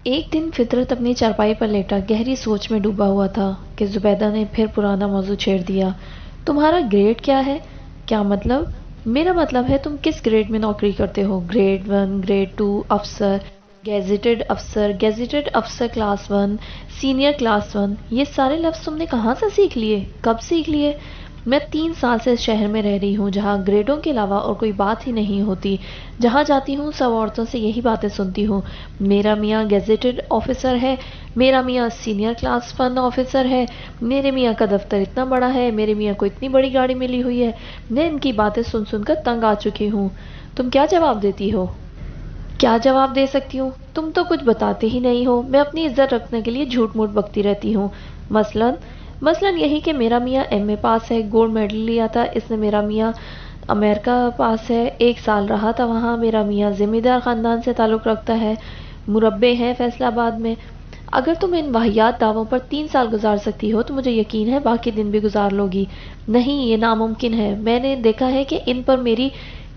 ایک دن فطرت اپنی چارپائی پر لیٹا گہری سوچ میں ڈوبا ہوا تھا کہ زبیدہ نے پھر پرانا موضوع چھیڑ دیا۔ تمہارا گریڈ کیا ہے؟ کیا مطلب؟ میرا مطلب ہے تم کس گریڈ میں نوکری کرتے ہو؟ گریڈ 1، گریڈ 2، افسر، گیزیٹڈ افسر کلاس 1، سینئر کلاس 1، یہ سارے لفظ تم نے کہاں سے سیکھ لیے؟ کب سیکھ لیے؟ میں 3 سال سے اس شہر میں رہ رہی ہوں جہاں گریڈوں کے علاوہ اور کوئی بات ہی نہیں ہوتی۔ جہاں جاتی ہوں سب عورتوں سے یہی باتیں سنتی ہوں۔ میرا میاں گیزیٹڈ آفیسر ہے، میرا میاں سینئر کلاس 1 آفیسر ہے، میرے میاں کا دفتر اتنا بڑا ہے، میرے میاں کو اتنی بڑی گاڑی ملی ہوئی ہے۔ میں ان کی باتیں سن سن کر تنگ آ چکی ہوں۔ تم کیا جواب دیتی ہو؟ کیا جواب دے سکتی ہوں؟ تم تو کچھ بتاتے ہی نہیں ہو۔ میں اپنی عزت رکھنے کے لیے جھوٹ موٹ بکتی رہتی ہوں۔ مثلاً یہی کہ میرا میاں ایم اے پاس ہے، گولڈ میڈل لیا تھا اس نے، میرا میاں امریکہ پاس ہے، 1 سال رہا تھا وہاں، میرا میاں ذمہ دار خاندان سے تعلق رکھتا ہے، مربے ہیں فیصل آباد میں۔ اگر تم ان واہیات دعووں پر 3 سال گزار سکتی ہو تو مجھے یقین ہے باقی دن بھی گزار لو گی۔ نہیں، یہ ناممکن ہے۔ میں نے دیکھا ہے کہ ان پر میری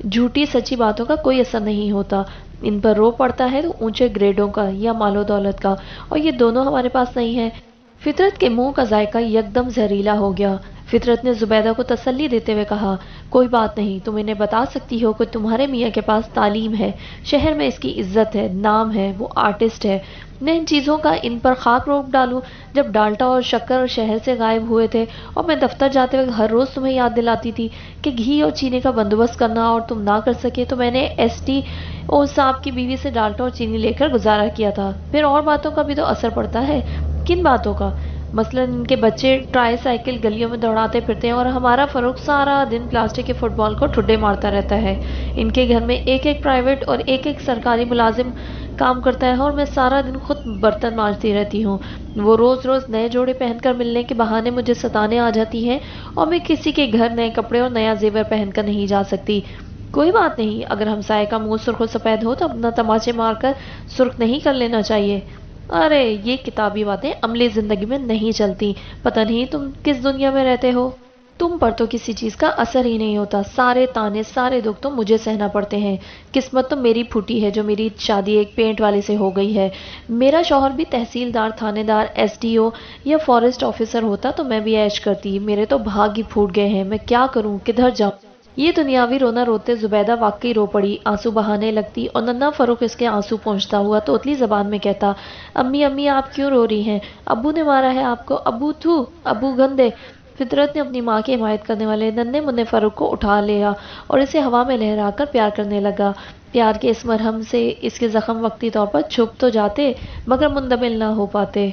جھوٹی سچی باتوں کا کوئی اثر نہیں ہوتا۔ ان پر رو پڑتا ہے تو اونچے گریڈوں کا یا مال و دولت کا، اور یہ دونوں ہمارے پاس نہیں ہے۔ فطرت کے منہ کا ذائقہ یکدم زہریلا ہو گیا۔ فطرت نے زبیدہ کو تسلی دیتے ہوئے کہا، کوئی بات نہیں، تم انہیں بتا سکتی ہو کہ تمہارے میاں کے پاس تعلیم ہے، شہر میں اس کی عزت ہے، نام ہے، وہ آرٹسٹ ہے۔ میں ان چیزوں کا ان پر خاک روک ڈالوں؟ جب ڈالٹا اور شکر شہر سے غائب ہوئے تھے اور میں دفتر جاتے وقت ہر روز تمہیں یاد دلاتی تھی کہ گھی اور چینی کا بندوبست کرنا، اور تم نہ کر سکے تو میں نے ایس ٹی او صاحب کی بیوی سے ڈالٹا اور چینی لے کر گزارا کیا تھا۔ پھر اور باتوں کا بھی تو اثر پڑتا ہے۔ کن باتوں کا؟ مثلاً ان کے بچے ٹرائی سائیکل گلیوں میں دوڑاتے پھرتے ہیں اور ہمارا فاروق سارا دن پلاسٹک کے فٹ بال کو ٹھڈے مارتا رہتا ہے۔ ان کے گھر میں ایک پرائیویٹ اور ایک سرکاری ملازم کام کرتا ہے اور میں سارا دن خود برتن مانجتی رہتی ہوں۔ وہ روز روز نئے جوڑے پہن کر ملنے کے بہانے مجھے ستانے آ جاتی ہیں اور میں کسی کے گھر نئے کپڑے اور نیا زیور پہن کر نہیں جا سکتی۔ کوئی بات نہیں، اگر ہمسائے کا منہ سرخ و سفید ہو تو اپنا تماچے مار کر سرخ نہیں کر لینا چاہیے۔ ارے یہ کتابی باتیں عملی زندگی میں نہیں چلتی۔ پتہ نہیں تم کس دنیا میں رہتے ہو۔ تم پر تو کسی چیز کا اثر ہی نہیں ہوتا، سارے تانے سارے دکھ تو مجھے سہنا پڑتے ہیں۔ قسمت تو میری پھوٹی ہے جو میری شادی ایک پینٹ والے سے ہو گئی ہے۔ میرا شوہر بھی تحصیلدار، تھانے دار، ایس ڈی او یا فارسٹ آفیسر ہوتا تو میں بھی عیش کرتی۔ میرے تو بھاگ ہی پھوٹ گئے ہیں، میں کیا کروں، کدھر جاؤں؟ یہ دنیاوی رونا روتے زبیدہ واقعی رو پڑی، آنسو بہانے لگتی اور ننھا فاروق اس کے آنسو پونچھتا ہوا توتلی زبان میں کہتا، امی امی آپ کیوں رو رہی ہیں؟ ابو نے مارا ہے آپ کو؟ ابو تھو، ابو گندے۔ فطرت نے اپنی ماں کی حمایت کرنے والے ننھے منھے فاروق کو اٹھا لیا اور اسے ہوا میں لہرا کر پیار کرنے لگا۔ پیار کے اس مرہم سے اس کے زخم وقتی طور پر چھپ تو جاتے مگر مندمل نہ ہو پاتے۔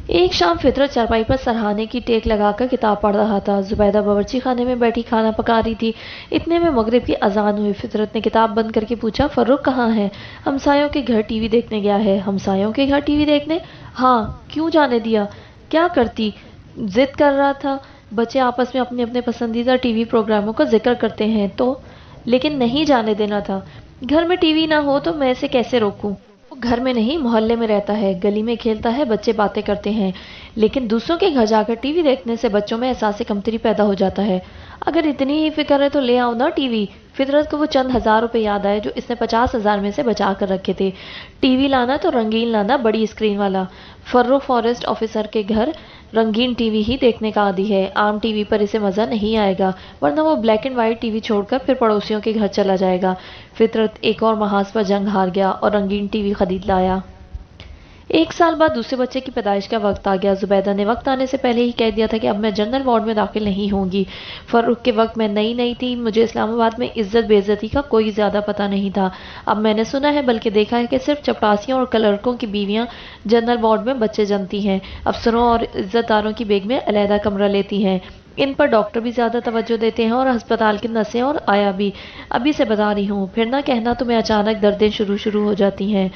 ایک شام فطرت چارپائی پر سرہانے کی ٹیک لگا کر کتاب پڑھ رہا تھا، زبیدہ باورچی خانے میں بیٹھی کھانا پکا رہی تھی۔ اتنے میں مغرب کی اذان ہوئی۔ فطرت نے کتاب بند کر کے پوچھا، فاروق کہاں ہے؟ ہمسایوں کے گھر ٹی وی دیکھنے گیا ہے۔ ہمسایوں کے گھر ٹی وی دیکھنے؟ ہاں، کیوں جانے دیا؟ کیا کرتی؟ ضد کر رہا تھا۔ بچے آپس میں اپنے اپنے پسندیدہ ٹی وی پروگراموں کا ذکر کرتے ہیں تو، لیکن نہیں جانے دینا تھا۔ گھر میں ٹی وی نہ ہو تو میں اسے کیسے روکوں؟ وہ گھر میں نہیں، محلے میں رہتا ہے، گلی میں کھیلتا ہے، بچے باتیں کرتے ہیں، لیکن دوسروں کے گھر جا کر ٹی وی دیکھنے سے بچوں میں احساس کمتری پیدا ہو جاتا ہے۔ اگر اتنی ہی فکر ہے تو لے آؤ نا ٹی وی۔ فطرت کو وہ چند ہزار روپے یاد آئے جو اس نے 50,000 میں سے بچا کر رکھے تھے۔ ٹی وی لانا تو رنگین لانا، بڑی اسکرین والا۔ فاروق فارسٹ آفیسر کے گھر رنگین ٹی وی ہی دیکھنے کا عادی ہے، عام ٹی وی پر اسے مزہ نہیں آئے گا، ورنہ وہ black and white T V چھوڑ کر پھر پڑوسیوں کے گھر چلا جائے گا۔ فطرت ایک اور محاذ پر جنگ ہار گیا اور رنگین ٹی وی خرید لایا۔ 1 سال بعد دوسرے بچے کی پیدائش کا وقت آ گیا۔ زبیدہ نے وقت آنے سے پہلے ہی کہہ دیا تھا کہ اب میں جنرل وارڈ میں داخل نہیں ہوں گی۔ فاروق کے وقت میں نئی تھی، مجھے اسلام آباد میں عزت بے عزتی کا کوئی زیادہ پتہ نہیں تھا۔ اب میں نے سنا ہے بلکہ دیکھا ہے کہ صرف چپڑاسیوں اور کلرکوں کی بیویاں جنرل وارڈ میں بچے جنتی ہیں، افسروں اور عزت داروں کی بیگمیں علیحدہ کمرہ لیتی ہیں۔ ان پر ڈاکٹر بھی زیادہ توجہ دیتے ہیں اور ہسپتال کی نرسیں اور آیا بھی۔ ابھی سے بتا رہی ہوں، پھر نہ کہنا تمہیں اچانک دردیں شروع ہو جاتی ہیں۔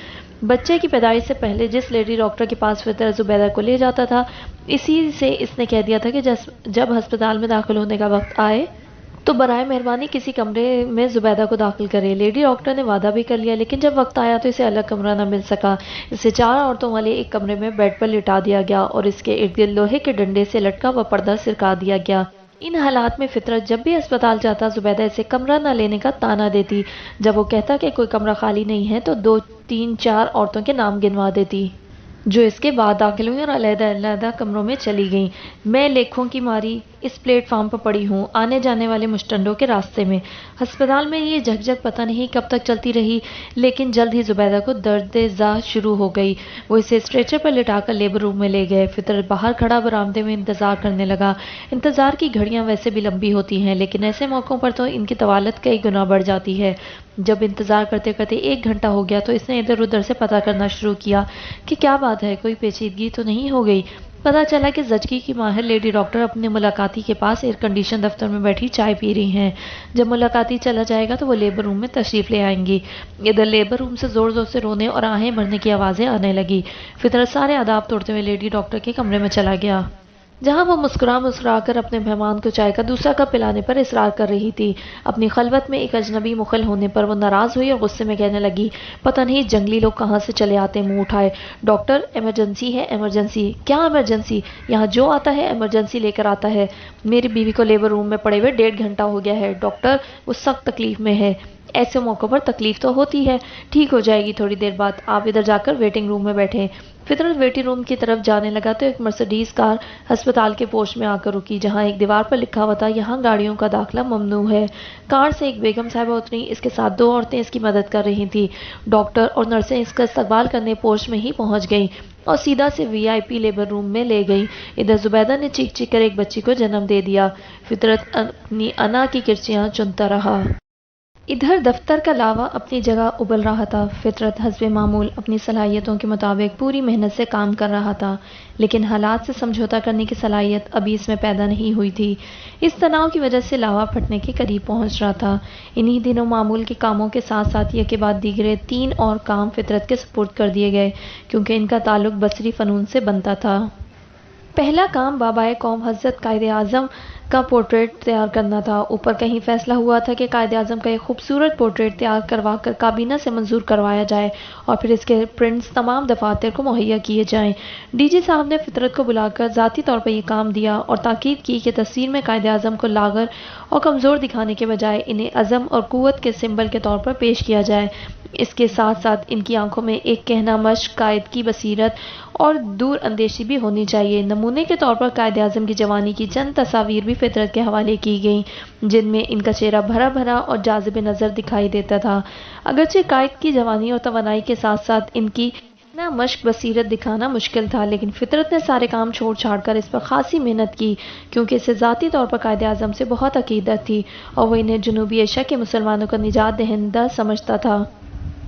بچے کی پیدائش سے پہلے جس لیڈی ڈاکٹر کے پاس فطرت زبیدہ کو لے جاتا تھا، اسی سے اس نے کہہ دیا تھا کہ جب ہسپتال میں داخل ہونے کا وقت آئے تو برائے مہربانی کسی کمرے میں زبیدہ کو داخل کرے۔ لیڈی ڈاکٹر نے وعدہ بھی کر لیا، لیکن جب وقت آیا تو اسے الگ کمرہ نہ مل سکا۔ اسے 4 عورتوں والے ایک کمرے میں بیڈ پر لٹا دیا گیا اور اس کے ارد گرد لوہے کے ڈنڈے سے لٹکا ہوا پردہ سرکا دیا گیا۔ ان حالات میں فطرت جب بھی اسپتال جاتا زبیدہ سے کمرہ نہ لینے کا طعنہ دیتی۔ جب وہ کہتا کہ کوئی کمرہ خالی نہیں ہے تو 2 3 4 عورتوں کے نام گنوا دیتی جو اس کے بعد داخل ہوئی اور علیحدہ علیحدہ کمروں میں چلی گئیں۔ میں لیکھوں کی ماری اس پلیٹ فارم پر پڑی ہوں، آنے جانے والے مشتندوں کے راستے میں۔ ہسپتال میں یہ جھکجھک پتہ نہیں کب تک چلتی رہی، لیکن جلد ہی زبیدہ کو درد زا شروع ہو گئی۔ وہ اسے اسٹریچر پر لٹا کر لیبر روم میں لے گئے۔ فطرت باہر کھڑا برآمدے میں انتظار کرنے لگا۔ انتظار کی گھڑیاں ویسے بھی لمبی ہوتی ہیں، لیکن ایسے موقعوں پر تو ان کی طوالت کئی گنا بڑھ جاتی ہے۔ جب انتظار کرتے کرتے 1 گھنٹہ ہو گیا تو اس نے ادھر ادھر سے پتہ کرنا شروع کیا کہ کیا بات ہے، کوئی پیچیدگی تو نہیں ہو گئی۔ پتہ چلا کہ زچگی کی ماہر لیڈی ڈاکٹر اپنے ملاقاتی کے پاس ایئر کنڈیشن دفتر میں بیٹھی چائے پی رہی ہیں۔ جب ملاقاتی چلا جائے گا تو وہ لیبر روم میں تشریف لے آئیں گی۔ ادھر لیبر روم سے زور زور سے رونے اور آہیں بھرنے کی آوازیں آنے لگی۔ فطرت سارے آداب توڑتے ہوئے لیڈی ڈاکٹر کے کمرے میں چلا گیا، جہاں وہ مسکرا کر اپنے مہمان کو چائے کا دوسرا کپ پلانے پر اصرار کر رہی تھی۔ اپنی خلوت میں ایک اجنبی مخل ہونے پر وہ ناراض ہوئی اور غصے میں کہنے لگی، پتہ نہیں جنگلی لوگ کہاں سے چلے آتے منہ اٹھائے۔ ڈاکٹر، ایمرجنسی ہے، ایمرجنسی۔ کیا ایمرجنسی؟ یہاں جو آتا ہے ایمرجنسی لے کر آتا ہے۔ میری بیوی کو لیبر روم میں پڑے ہوئے 1.5 گھنٹہ ہو گیا ہے ڈاکٹر، وہ سخت تکلیف میں ہے۔ ایسے موقعوں پر تکلیف تو ہوتی ہے، ٹھیک ہو جائے گی تھوڑی دیر بعد، آپ ادھر جا کر ویٹنگ روم میں بیٹھیں۔ فطرت ویٹنگ روم کی طرف جانے لگا تو ایک مرسڈیز کار ہسپتال کے پوش میں آ کر رکی، جہاں ایک دیوار پر لکھا ہوا تھا، یہاں گاڑیوں کا داخلہ ممنوع ہے۔ کار سے ایک بیگم صاحبہ اتری، اس کے ساتھ 2 عورتیں اس کی مدد کر رہی تھیں۔ ڈاکٹر اور نرسیں اس کا استقبال کرنے پوش میں ہی پہنچ گئیں اور سیدھا سے VIP لیبر روم میں لے گئیں۔ ادھر زبیدہ نے چیخ چیخ کر ایک بچی کو جنم دے دیا۔ فطرت اپنی انا کی کرچیاں چنتا رہا۔ ادھر دفتر کا لاوا اپنی جگہ ابل رہا تھا۔ فطرت حسب معمول اپنی صلاحیتوں کے مطابق پوری محنت سے کام کر رہا تھا، لیکن حالات سے سمجھوتا کرنے کی صلاحیت ابھی اس میں پیدا نہیں ہوئی تھی۔ اس تناؤ کی وجہ سے لاوا پھٹنے کے قریب پہنچ رہا تھا۔ انہی دنوں معمول کے کاموں کے ساتھ ساتھ یک کے بعد دیگرے 3 اور کام فطرت کے سپرد کر دیے گئے، کیونکہ ان کا تعلق بصری فنون سے بنتا تھا۔ پہلا کام بابائے قوم حضرت قائد اعظم کا پورٹریٹ تیار کرنا تھا۔ اوپر کہیں فیصلہ ہوا تھا کہ قائد اعظم کا ایک خوبصورت پورٹریٹ تیار کروا کر کابینہ سے منظور کروایا جائے اور پھر اس کے پرنٹس تمام دفاتر کو مہیا کیے جائیں۔ DG صاحب نے فطرت کو بلا کر ذاتی طور پر یہ کام دیا اور تاکید کی کہ تصویر میں قائد اعظم کو لاغر اور کمزور دکھانے کے بجائے انہیں عزم اور قوت کے سمبل کے طور پر پیش کیا جائے۔ اس کے ساتھ ساتھ ان کی آنکھوں میں ایک کہنا مشق، قائد کی بصیرت اور دور اندیشی بھی ہونی چاہیے۔ نمونے کے طور پر قائد اعظم کی جوانی کی چند تصاویر بھی فطرت کے حوالے کی گئیں، جن میں ان کا چہرہ بھرا بھرا اور جاذب نظر دکھائی دیتا تھا۔ اگرچہ قائد کی جوانی اور توانائی کے ساتھ ساتھ ان کی نہ مشق بصیرت دکھانا مشکل تھا، لیکن فطرت نے سارے کام چھوڑ چھاڑ کر اس پر خاصی محنت کی، کیونکہ اسے ذاتی طور پر قائد اعظم سے بہت عقیدت تھی اور وہ انہیں جنوبی ایشیا کے مسلمانوں کا نجات دہندہ سمجھتا تھا۔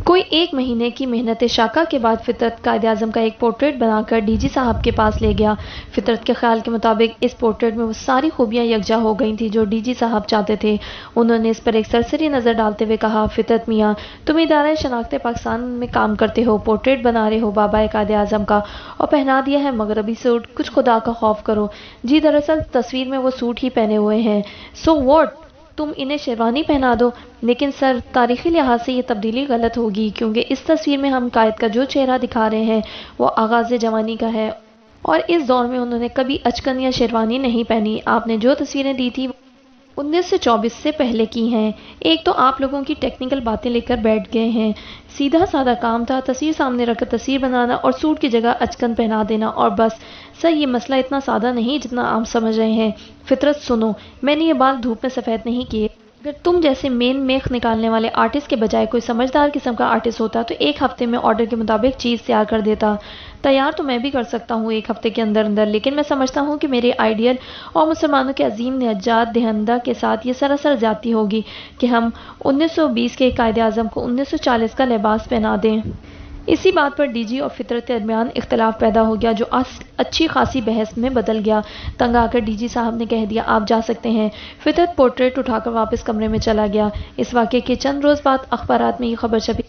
کوئی 1 مہینے کی محنت شاقہ کے بعد فطرت قائد اعظم کا ایک پورٹریٹ بنا کر DG صاحب کے پاس لے گیا۔ فطرت کے خیال کے مطابق اس پورٹریٹ میں وہ ساری خوبیاں یکجا ہو گئی تھیں جو DG صاحب چاہتے تھے۔ انہوں نے اس پر ایک سرسری نظر ڈالتے ہوئے کہا، فطرت میاں، تم ادارہ شناخت پاکستان میں کام کرتے ہو، پورٹریٹ بنا رہے ہو بابائے قائد اعظم کا اور پہنا دیا ہے مغربی سوٹ، کچھ خدا کا خوف کرو۔ جی دراصل تصویر میں وہ سوٹ ہی پہنے ہوئے ہیں۔ سو واٹ، تم انہیں شیروانی پہنا دو۔ لیکن سر، تاریخی لحاظ سے یہ تبدیلی غلط ہوگی، کیونکہ اس تصویر میں ہم قائد کا جو چہرہ دکھا رہے ہیں وہ آغاز جوانی کا ہے اور اس دور میں انہوں نے کبھی اچکن یا شیروانی نہیں پہنی۔ آپ نے جو تصویریں دی تھی 1924 سے پہلے کی ہیں۔ ایک تو آپ لوگوں کی ٹیکنیکل باتیں لے کر بیٹھ گئے ہیں۔ سیدھا سادہ کام تھا، تصویر سامنے رکھ کر تصویر بنانا اور سوٹ کی جگہ اچکن پہنا دینا اور بس۔ سر، یہ مسئلہ اتنا سادہ نہیں جتنا آپ سمجھ رہے ہیں۔ فطرت سنو، میں نے یہ بال دھوپ میں سفید نہیں کیے۔ اگر تم جیسے مین میخ نکالنے والے آرٹسٹ کے بجائے کوئی سمجھدار قسم کا آرٹسٹ ہوتا تو 1 ہفتے میں آرڈر کے مطابق چیز تیار کر دیتا۔ تیار تو میں بھی کر سکتا ہوں 1 ہفتے کے اندر اندر، لیکن میں سمجھتا ہوں کہ میرے آئیڈیل اور مسلمانوں کے عظیم نجات دہندہ کے ساتھ یہ سراسر زیادتی ہوگی کہ ہم 1920 کے قائد اعظم کو 1940 کا لباس پہنا دیں۔ اسی بات پر DG اور فطرت کے درمیان اختلاف پیدا ہو گیا، جو اچھی خاصی بحث میں بدل گیا۔ تنگ آ کر DG صاحب نے کہہ دیا، آپ جا سکتے ہیں۔ فطرت پورٹریٹ اٹھا کر واپس کمرے میں چلا گیا۔ اس واقعے کے چند روز بعد اخبارات میں یہ خبر چھپی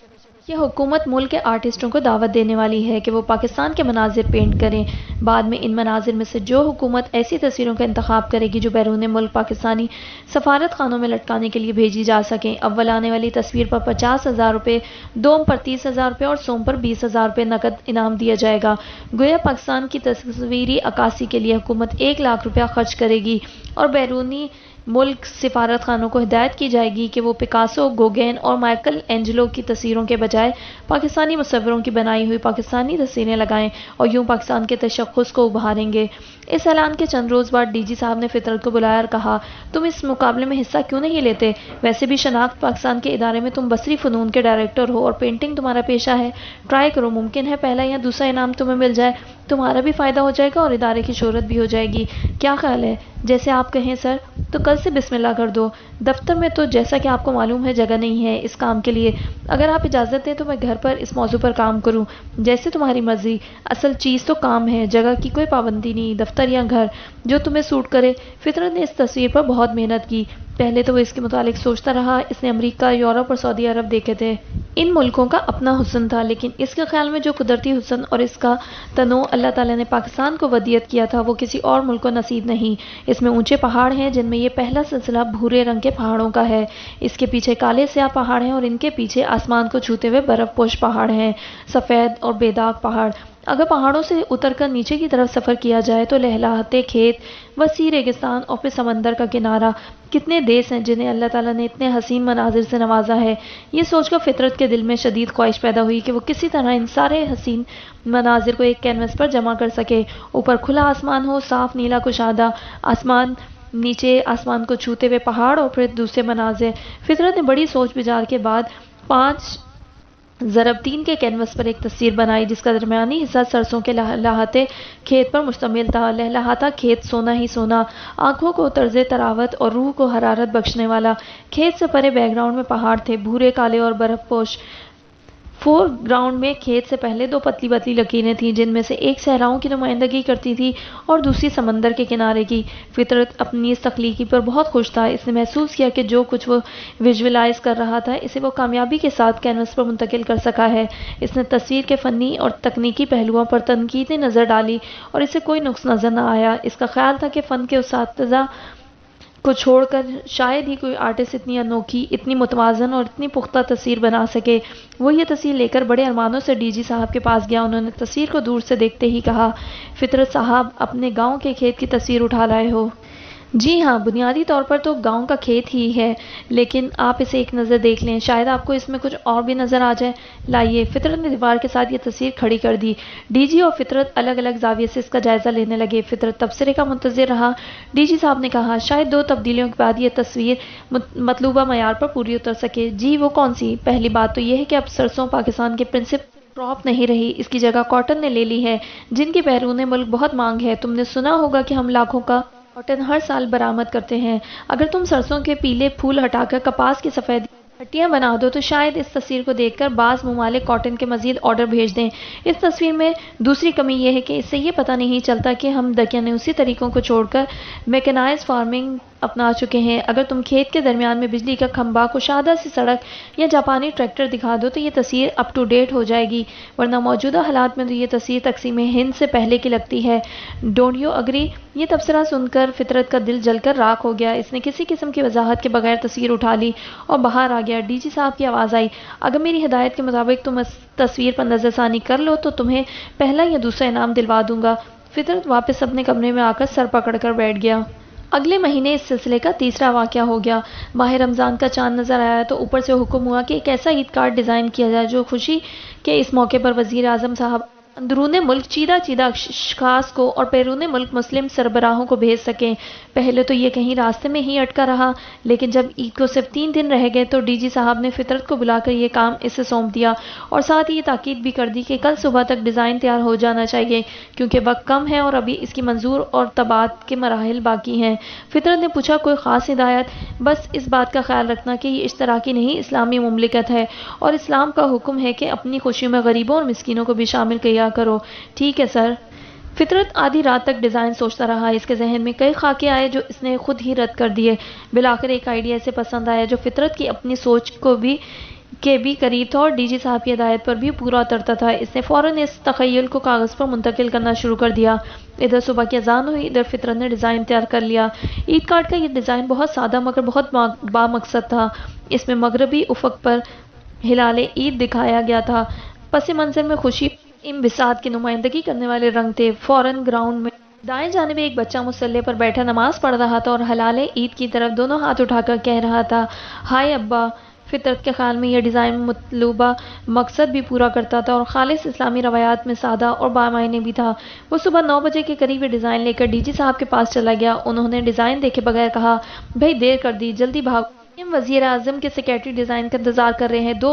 کہ حکومت ملک کے آرٹسٹوں کو دعوت دینے والی ہے کہ وہ پاکستان کے مناظر پینٹ کریں۔ بعد میں ان مناظر میں سے جو حکومت ایسی تصویروں کا انتخاب کرے گی جو بیرون ملک پاکستانی سفارت خانوں میں لٹکانے کے لیے بھیجی جا سکیں۔ اول آنے والی تصویر پر 50,000 روپے، دوم پر 30,000 روپے اور سوم پر 20,000 روپے نقد انعام دیا جائے گا۔ گویا پاکستان کی تصویری عکاسی کے لیے حکومت 1 لاکھ روپیہ خرچ کرے گی اور بیرونی ملک سفارت خانوں کو ہدایت کی جائے گی کہ وہ پکاسو، گوگین اور مائیکل اینجلو کی تصویروں کے بجائے پاکستانی مصوروں کی بنائی ہوئی پاکستانی تصویریں لگائیں اور یوں پاکستان کے تشخص کو ابھاریں گے۔ اس اعلان کے چند روز بعد ڈی جی صاحب نے فطرت کو بلایا اور کہا، تم اس مقابلے میں حصہ کیوں نہیں لیتے؟ ویسے بھی شناخت پاکستان کے ادارے میں تم بصری فنون کے ڈائریکٹر ہو اور پینٹنگ تمہارا پیشہ ہے۔ ٹرائی کرو، ممکن ہے پہلا یا دوسرا انعام تمہیں مل جائے، تمہارا بھی فائدہ ہو جائے گا اور ادارے کی شہرت بھی ہو جائے گی۔ کیا خیال ہے؟ جیسے آپ کہیں سر۔ تو کل سے بسم اللہ کر دو۔ دفتر میں تو جیسا کہ آپ کو معلوم ہے جگہ نہیں ہے اس کام کے لیے۔ اگر آپ اجازت دیں تو میں گھر پر اس موضوع پر کام کروں۔ جیسے تمہاری مرضی، اصل چیز تو کام ہے، جگہ کی کوئی پابندی نہیں، دفتر یا گھر، جو تمہیں سوٹ کرے۔ فطرت نے اس تصویر پر بہت محنت کی۔ پہلے تو وہ اس کے متعلق سوچتا رہا۔ اس نے امریکہ، یورپ اور سعودی عرب دیکھے تھے۔ ان ملکوں کا اپنا حسن تھا، لیکن اس کے خیال میں جو قدرتی حسن اور اس کا تنوع اللہ تعالیٰ نے پاکستان کو ودیعت کیا تھا وہ کسی اور ملک کو نصیب نہیں۔ اس میں اونچے پہاڑ ہیں جن میں یہ پہلا سلسلہ بھورے رنگ کے پہاڑوں کا ہے۔ اس کے پیچھے کالے سیاہ پہاڑ ہیں اور ان کے پیچھے آسمان کو چھوتے ہوئے برف پوش پہاڑ ہیں، سفید اور بے داغ پہاڑ۔ اگر پہاڑوں سے اتر کر نیچے کی طرف سفر کیا جائے تو لہلہاتے کھیت، وسیع ریگستان اور پھر سمندر کا کنارہ۔ کتنے دیس ہیں جنہیں اللہ تعالیٰ نے اتنے حسین مناظر سے نوازا ہے۔ یہ سوچ کر فطرت کے دل میں شدید خواہش پیدا ہوئی کہ وہ کسی طرح ان سارے حسین مناظر کو ایک کینوس پر جمع کر سکے۔ اوپر کھلا آسمان ہو، صاف نیلا کشادہ آسمان، نیچے آسمان کو چھوتے ہوئے پہاڑ اور پھر دوسرے مناظر۔ فطرت نے بڑی سوچ بچار کے بعد 5x3 کے کینوس پر ایک تصویر بنائی جس کا درمیانی حصہ سرسوں کے لہلہاتے کھیت پر مشتمل تھا۔ لہلہاتا کھیت سونا ہی سونا، آنکھوں کو طرز تراوت اور روح کو حرارت بخشنے والا۔ کھیت سے پرے بیک گراؤنڈ میں پہاڑ تھے، بھورے، کالے اور برف پوش۔ فور گراؤنڈ میں کھیت سے پہلے 2 پتلی پتلی لکیریں تھیں جن میں سے ایک صحراؤں کی نمائندگی کرتی تھی اور دوسری سمندر کے کنارے کی۔ فطرت اپنی اس تخلیقی پر بہت خوش تھا۔ اس نے محسوس کیا کہ جو کچھ وہ ویژولائز کر رہا تھا اسے وہ کامیابی کے ساتھ کینوس پر منتقل کر سکا ہے۔ اس نے تصویر کے فنی اور تکنیکی پہلوؤں پر تنقیدی نظر ڈالی اور اسے کوئی نقص نظر نہ آیا۔ اس کا خیال تھا کہ فن کے اساتذہ کو چھوڑ کر شاید ہی کوئی آرٹسٹ اتنی انوکھی، اتنی متوازن اور اتنی پختہ تصویر بنا سکے۔ وہ یہ تصویر لے کر بڑے ارمانوں سے ڈی جی صاحب کے پاس گیا۔ انہوں نے تصویر کو دور سے دیکھتے ہی کہا، فطرت صاحب، اپنے گاؤں کے کھیت کی تصویر اٹھا لائے ہو؟ جی ہاں، بنیادی طور پر تو گاؤں کا کھیت ہی ہے، لیکن آپ اسے ایک نظر دیکھ لیں، شاید آپ کو اس میں کچھ اور بھی نظر آ جائے۔ لائیے۔ فطرت نے دیوار کے ساتھ یہ تصویر کھڑی کر دی۔ ڈی جی اور فطرت الگ الگ زاویے سے اس کا جائزہ لینے لگے۔ فطرت تبصرے کا منتظر رہا۔ ڈی جی صاحب نے کہا، شاید 2 تبدیلیوں کے بعد یہ تصویر مطلوبہ معیار پر پوری اتر سکے۔ جی، وہ کون سی؟ پہلی بات تو یہ ہے کہ اب سرسوں پاکستان کے پرنسپل کراپ نہیں رہی، اس کی جگہ کاٹن نے لے لی ہے، جن کی بیرون ملک بہت مانگ ہے۔ تم نے سنا ہوگا کہ ہم لاکھوں کا کاٹن ہر سال برآمد کرتے ہیں۔ اگر تم سرسوں کے پیلے پھول ہٹا کر کپاس کی سفید پٹیاں بنا دو تو شاید اس تصویر کو دیکھ کر بعض ممالک کاٹن کے مزید آرڈر بھیج دیں۔ اس تصویر میں دوسری کمی یہ ہے کہ اس سے یہ پتہ نہیں چلتا کہ ہم دقیانوسی طریقوں کو چھوڑ کر میکانائزڈ فارمنگ اپنا چکے ہیں۔ اگر تم کھیت کے درمیان میں بجلی کا کھمبا، کشادہ سی سڑک یا جاپانی ٹریکٹر دکھا دو تو یہ تصویر اپ ٹو ڈیٹ ہو جائے گی، ورنہ موجودہ حالات میں تو یہ تصویر تقسیم ہند سے پہلے کی لگتی ہے۔ Don't you agree? یہ تبصرہ سن کر فطرت کا دل جل کر راکھ ہو گیا۔ اس نے کسی قسم کی وضاحت کے بغیر تصویر اٹھا لی اور باہر آ گیا۔ ڈی جی صاحب کی آواز آئی، اگر میری ہدایت کے مطابق تم اس تصویر پر نظر ثانی کر لو تو تمہیں پہلا یا دوسرا انعام دلوا دوں گا۔ فطرت واپس اپنے کمرے میں آ کر سر پکڑ کر بیٹھ گیا۔ اگلے مہینے اس سلسلے کا تیسرا واقعہ ہو گیا۔ ماہ رمضان کا چاند نظر آیا تو اوپر سے حکم ہوا کہ ایک ایسا عید کارڈ ڈیزائن کیا جائے جو خوشی کے اس موقع پر وزیر اعظم صاحب اندرون ملک چیدہ اشخاص کو اور بیرون ملک مسلم سربراہوں کو بھیج سکیں۔ پہلے تو یہ کہیں راستے میں ہی اٹکا رہا، لیکن جب عید کو صرف 3 دن رہ گئے تو ڈی جی صاحب نے فطرت کو بلا کر یہ کام اسے سونپ دیا اور ساتھ ہی یہ تاکید بھی کر دی کہ کل صبح تک ڈیزائن تیار ہو جانا چاہیے کیونکہ وقت کم ہے اور ابھی اس کی منظور اور طباعت کے مراحل باقی ہیں۔ فطرت نے پوچھا، کوئی خاص ہدایت؟ بس اس بات کا خیال رکھنا کہ یہ اشتراکی نہیں، اسلامی مملکت ہے اور اسلام کا حکم ہے کہ اپنی خوشیوں میں غریبوں اور مسکینوں کو بھی شامل کیا کرو۔ ٹھیک ہے سر۔ فطرت آدھی رات تک ڈیزائن سوچتا رہا۔ اس کے ذہن میں کئی خاکے آئے جو اس نے خود ہی رد کر دیے۔ بالآخر ایک آئیڈیا اسے پسند آیا جو فطرت کی اپنی سوچ کو بھی کے بھی قریب تھا اور ڈی جی صاحب کی ہدایت پر بھی پورا اترتا تھا۔ اس نے فوراً اس تخیل کو کاغذ پر منتقل کرنا شروع کر دیا۔ ادھر صبح کی اذان ہوئی، ادھر فطرت نے ڈیزائن تیار کر لیا۔ عید کارڈ کا یہ ڈیزائن بہت سادہ مگر بہت بامقصد تھا۔ اس میں مغربی افق پر ہلال عید دکھایا گیا تھا۔ پس منظر میں خوشی انبساط کی نمائندگی کرنے والے رنگ تھے۔ فوراً گراؤنڈ میں دائیں جانب ایک بچہ مصلی پر بیٹھا نماز پڑھ رہا تھا اور ہلال عید کی طرف دونوں ہاتھ اٹھا کر کہہ رہا تھا، ہائے ابا! فطرت کے خیال میں یہ ڈیزائن مطلوبہ مقصد بھی پورا کرتا تھا اور خالص اسلامی روایات میں سادہ اور بامعنی بھی تھا۔ وہ صبح 9 بجے کے قریب یہ ڈیزائن لے کر ڈی جی صاحب کے پاس چلا گیا۔ انہوں نے ڈیزائن دیکھے بغیر کہا، بھئی دیر کر دی، جلدی بھاگو۔ وزیر اعظم کے سیکرٹری ڈیزائن کا انتظار کر رہے ہیں، 2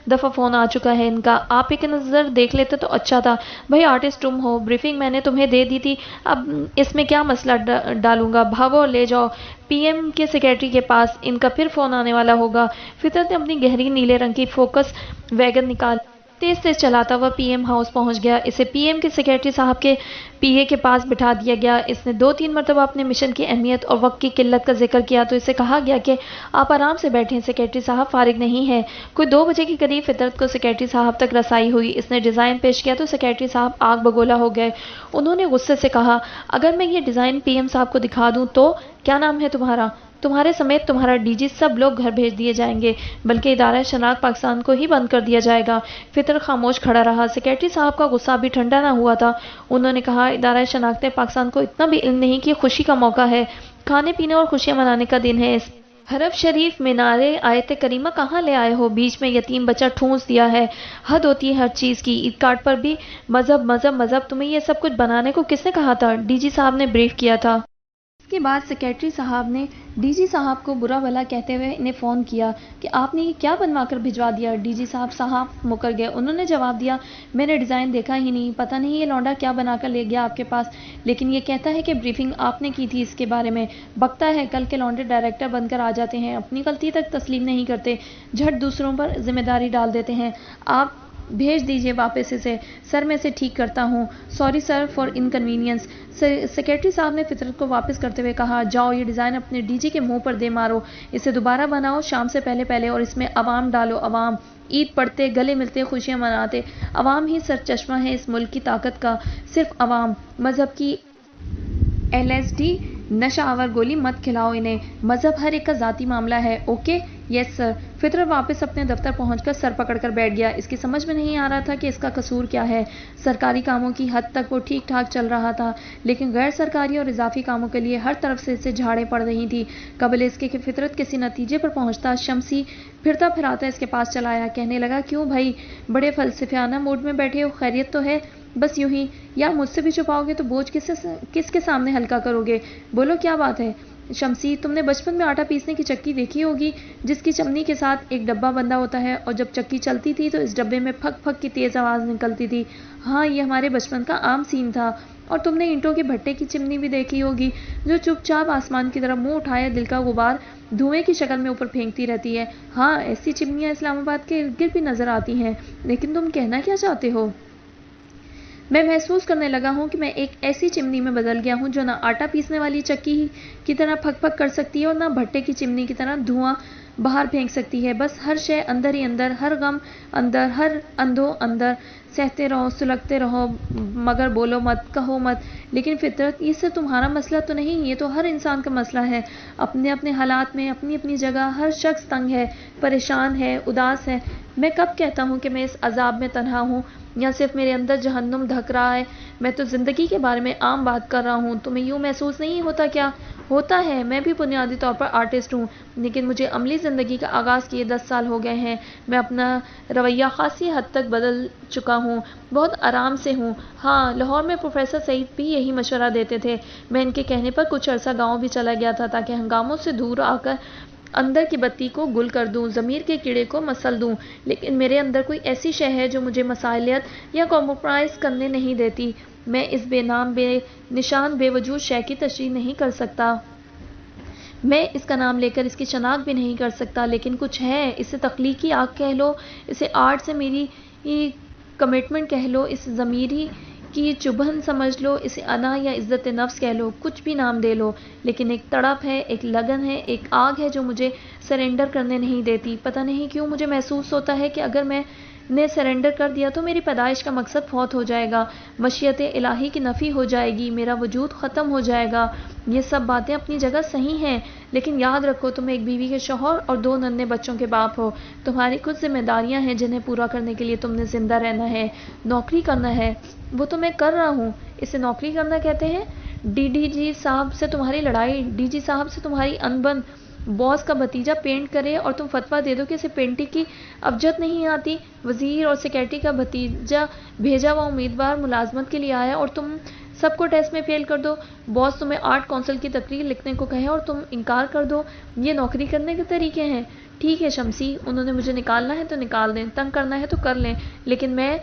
دفعہ فون آ چکا ہے ان کا، آپ ایک نظر دیکھ لیتے تو اچھا تھا۔ بھئی آرٹسٹ تم ہو، بریفنگ میں نے تمہیں دے دی تھی، اب اس میں کیا مسئلہ ڈالوں گا، بھاگو اور لے جاؤ پی ایم کے سیکرٹری کے پاس، ان کا پھر فون آنے والا ہوگا۔ فطرت نے اپنی گہری نیلے رنگ کی فوکس ویگن نکال تیز تیز چلاتا ہوا پی ایم ہاؤس پہنچ گیا۔ اسے پی ایم کے سیکرٹری صاحب کے پی اے کے پاس بٹھا دیا گیا۔ اس نے 2-3 مرتبہ اپنے مشن کی اہمیت اور وقت کی قلت کا ذکر کیا تو اسے کہا گیا کہ آپ آرام سے بیٹھیں، سیکرٹری صاحب فارغ نہیں ہیں۔ کوئی 2 بجے کے قریب فطرت کو سیکرٹری صاحب تک رسائی ہوئی۔ اس نے ڈیزائن پیش کیا تو سیکرٹری صاحب آگ بگولا ہو گئے۔ انہوں نے غصے سے کہا، اگر میں یہ ڈیزائن پی ایم صاحب کو دکھا دوں تو کیا نام ہے تمہارا؟ تمہارے سمیت تمہارا ڈی جی سب لوگ گھر بھیج دیے جائیں گے، بلکہ ادارہ شناخت پاکستان کو ہی بند کر دیا جائے گا۔ فطرت خاموش کھڑا رہا۔ سیکرٹری صاحب کا غصہ بھی ٹھنڈا نہ ہوا تھا۔ انہوں نے کہا، ادارہ شناخت پاکستان کو اتنا بھی علم نہیں کہ خوشی کا موقع ہے، کھانے پینے اور خوشیاں منانے کا دن ہے۔ اس حرم شریف مینارے آیت کریمہ کہاں لے آئے ہو؟ بیچ میں یتیم بچہ ٹھونس دیا ہے، حد ہوتی ہے ہر چیز کی۔ عید کارڈ پر بھی مذہب مذہب مذہب، تمہیں یہ سب کچھ بنانے کو کس نے کہا تھا؟ ڈی جی صاحب نے بریف کیا تھا۔ اس کے بعد سیکرٹری صاحب نے ڈی جی صاحب کو برا بھلا کہتے ہوئے انہیں فون کیا کہ آپ نے یہ کیا بنوا کر بھجوا دیا؟ ڈی جی صاحب مکر گئے۔ انہوں نے جواب دیا، میں نے ڈیزائن دیکھا ہی نہیں، پتہ نہیں یہ لونڈا کیا بنا کر لے گیا آپ کے پاس، لیکن یہ کہتا ہے کہ بریفنگ آپ نے کی تھی اس کے بارے میں۔ بکتا ہے، کل کے لونڈے ڈائریکٹر بن کر آ جاتے ہیں، اپنی غلطی تک تسلیم نہیں کرتے، جھٹ دوسروں پر ذمہ داری ڈال دیتے ہیں۔ آپ بھیج دیجیے واپس اسے، سر میں اسے ٹھیک کرتا ہوں، sorry sir for inconvenience. Secretary صاحب نے فطرت کو واپس کرتے ہوئے کہا، جاؤ یہ ڈیزائن اپنے ڈی جی کے منہ پر دے مارو، اسے دوبارہ بناؤ شام سے پہلے پہلے اور اس میں عوام ڈالو۔ عوام عید پڑھتے، گلے ملتے، خوشیاں مناتے، عوام ہی سرچشمہ ہے اس ملک کی طاقت کا، صرف عوام۔ مذہب کی ایل ایس ڈی نشہ آور گولی مت کھلاؤ انہیں، مذہب ہر ایک کا ذاتی معاملہ ہے، اوکے؟ یس سر۔ فطرت واپس اپنے دفتر پہنچ کر سر پکڑ کر بیٹھ گیا۔ اس کی سمجھ میں نہیں آ رہا تھا کہ اس کا قصور کیا ہے۔ سرکاری کاموں کی حد تک وہ ٹھیک ٹھاک چل رہا تھا، لیکن غیر سرکاری اور اضافی کاموں کے لیے ہر طرف سے اسے جھاڑیں پڑ رہی تھیں۔ قبل اس کے کہ فطرت کسی نتیجے پر پہنچتا، شمسی پھرتا پھراتا اس کے پاس چلا آیا، کہنے لگا، کیوں بھائی بڑے فلسفیانہ موڈ میں بیٹھے ہو، خیریت تو ہے؟ بس یوں ہی؟ یار مجھ سے بھی چھپاؤ گے تو بوجھ کس کے سامنے ہلکا کرو گے؟ بولو کیا بات ہے؟ شمسی، تم نے بچپن میں آٹا پیسنے کی چکی دیکھی ہوگی جس کی چمنی کے ساتھ ایک ڈبہ بندھا ہوتا ہے، اور جب چکی چلتی تھی تو اس ڈبے میں پھک پھک کی تیز آواز نکلتی تھی۔ ہاں، یہ ہمارے بچپن کا عام سین تھا۔ اور تم نے اینٹوں کے بھٹے کی چمنی بھی دیکھی ہوگی جو چپ چاپ آسمان کی طرف منہ اٹھائے دل کا غبار دھوئیں کی شکل میں اوپر پھینکتی رہتی ہے۔ ہاں، ایسی چمنیاں اسلام آباد کے ارد گرد بھی نظر آتی ہیں، لیکن تم کہنا کیا چاہتے ہو؟ میں محسوس کرنے لگا ہوں کہ میں ایک ایسی چمنی میں بدل گیا ہوں جو نہ آٹا پیسنے والی چکی کی طرح پھک پھک کر سکتی ہے اور نہ بھٹے کی چمنی کی طرح دھواں باہر پھینک سکتی ہے۔ بس ہر شے اندر ہی اندر، ہر غم اندر، ہر اندھو اندر، سہتے رہو، سلگتے رہو، مگر بولو مت، کہو مت۔ لیکن فطرت، یہ صرف تمہارا مسئلہ تو نہیں، یہ تو ہر انسان کا مسئلہ ہے۔ اپنے اپنے حالات میں، اپنی اپنی جگہ ہر شخص تنگ ہے، پریشان ہے، اداس ہے۔ میں کب کہتا ہوں کہ میں اس عذاب میں تنہا ہوں یا صرف میرے اندر جہنم دھک رہا ہے؟ میں تو زندگی کے بارے میں عام بات کر رہا ہوں۔ تمہیں یوں محسوس نہیں ہوتا کیا؟ ہوتا ہے، میں بھی بنیادی طور پر آرٹسٹ ہوں، لیکن مجھے عملی زندگی کا آغاز کیے 10 سال ہو گئے ہیں۔ میں اپنا رویہ خاصی حد تک بدل چکا ہوں، بہت آرام سے ہوں۔ ہاں، لاہور میں پروفیسر سعید بھی یہی مشورہ دیتے تھے۔ میں ان کے کہنے پر کچھ عرصہ گاؤں بھی چلا گیا تھا تاکہ ہنگاموں سے دور آ کر اندر کی بتی کو گل کر دوں، ضمیر کے کیڑے کو مسل دوں، لیکن میرے اندر کوئی ایسی شے ہے جو مجھے مسائلیت یا کمپرومائز کرنے نہیں دیتی۔ میں اس بے نام، بے نشان، بے وجود شے کی تشریح نہیں کر سکتا۔ میں اس کا نام لے کر اس کی شناخت بھی نہیں کر سکتا، لیکن کچھ ہے، اسے تخلیقی آگ کہہ لو، اسے آرٹ سے میری کمٹمنٹ کہہ لو، اس ضمیری کہ یہ چبھن سمجھ لو، اسے انا یا عزت نفس کہہ لو، کچھ بھی نام دے لو، لیکن ایک تڑپ ہے، ایک لگن ہے، ایک آگ ہے جو مجھے سرنڈر کرنے نہیں دیتی۔ پتہ نہیں کیوں مجھے محسوس ہوتا ہے کہ اگر میں نے سرنڈر کر دیا تو میری پیدائش کا مقصد فوت ہو جائے گا، مشیت الہی کی نفی ہو جائے گی، میرا وجود ختم ہو جائے گا۔ یہ سب باتیں اپنی جگہ صحیح ہیں، لیکن یاد رکھو تم ایک بیوی کے شوہر اور 2 ننھے بچوں کے باپ ہو۔ تمہاری کچھ ذمہ داریاں ہیں جنہیں پورا کرنے کے لیے تم نے زندہ رہنا ہے، نوکری کرنا ہے۔ وہ تو میں کر رہا ہوں، اسے نوکری کرنا کہتے ہیں؟ ڈی جی صاحب سے تمہاری لڑائی، ڈی جی صاحب سے تمہاری انبن، باس کا بھتیجا پینٹ کرے اور تم فتویٰ دے دو کہ اسے پینٹنگ کی ابجد نہیں آتی، وزیر اور سیکرٹری کا بھتیجا بھیجا ہوا امیدوار ملازمت کے لیے آیا اور تم سب کو ٹیسٹ میں فیل کر دو، باس تمہیں آرٹ کونسل کی تقریر لکھنے کو کہے اور تم انکار کر دو۔ یہ نوکری کرنے کے طریقے ہیں؟ ٹھیک ہے شمسی، انہوں نے مجھے نکالنا ہے تو نکال دیں، تنگ کرنا ہے تو کر لیں، لیکن میں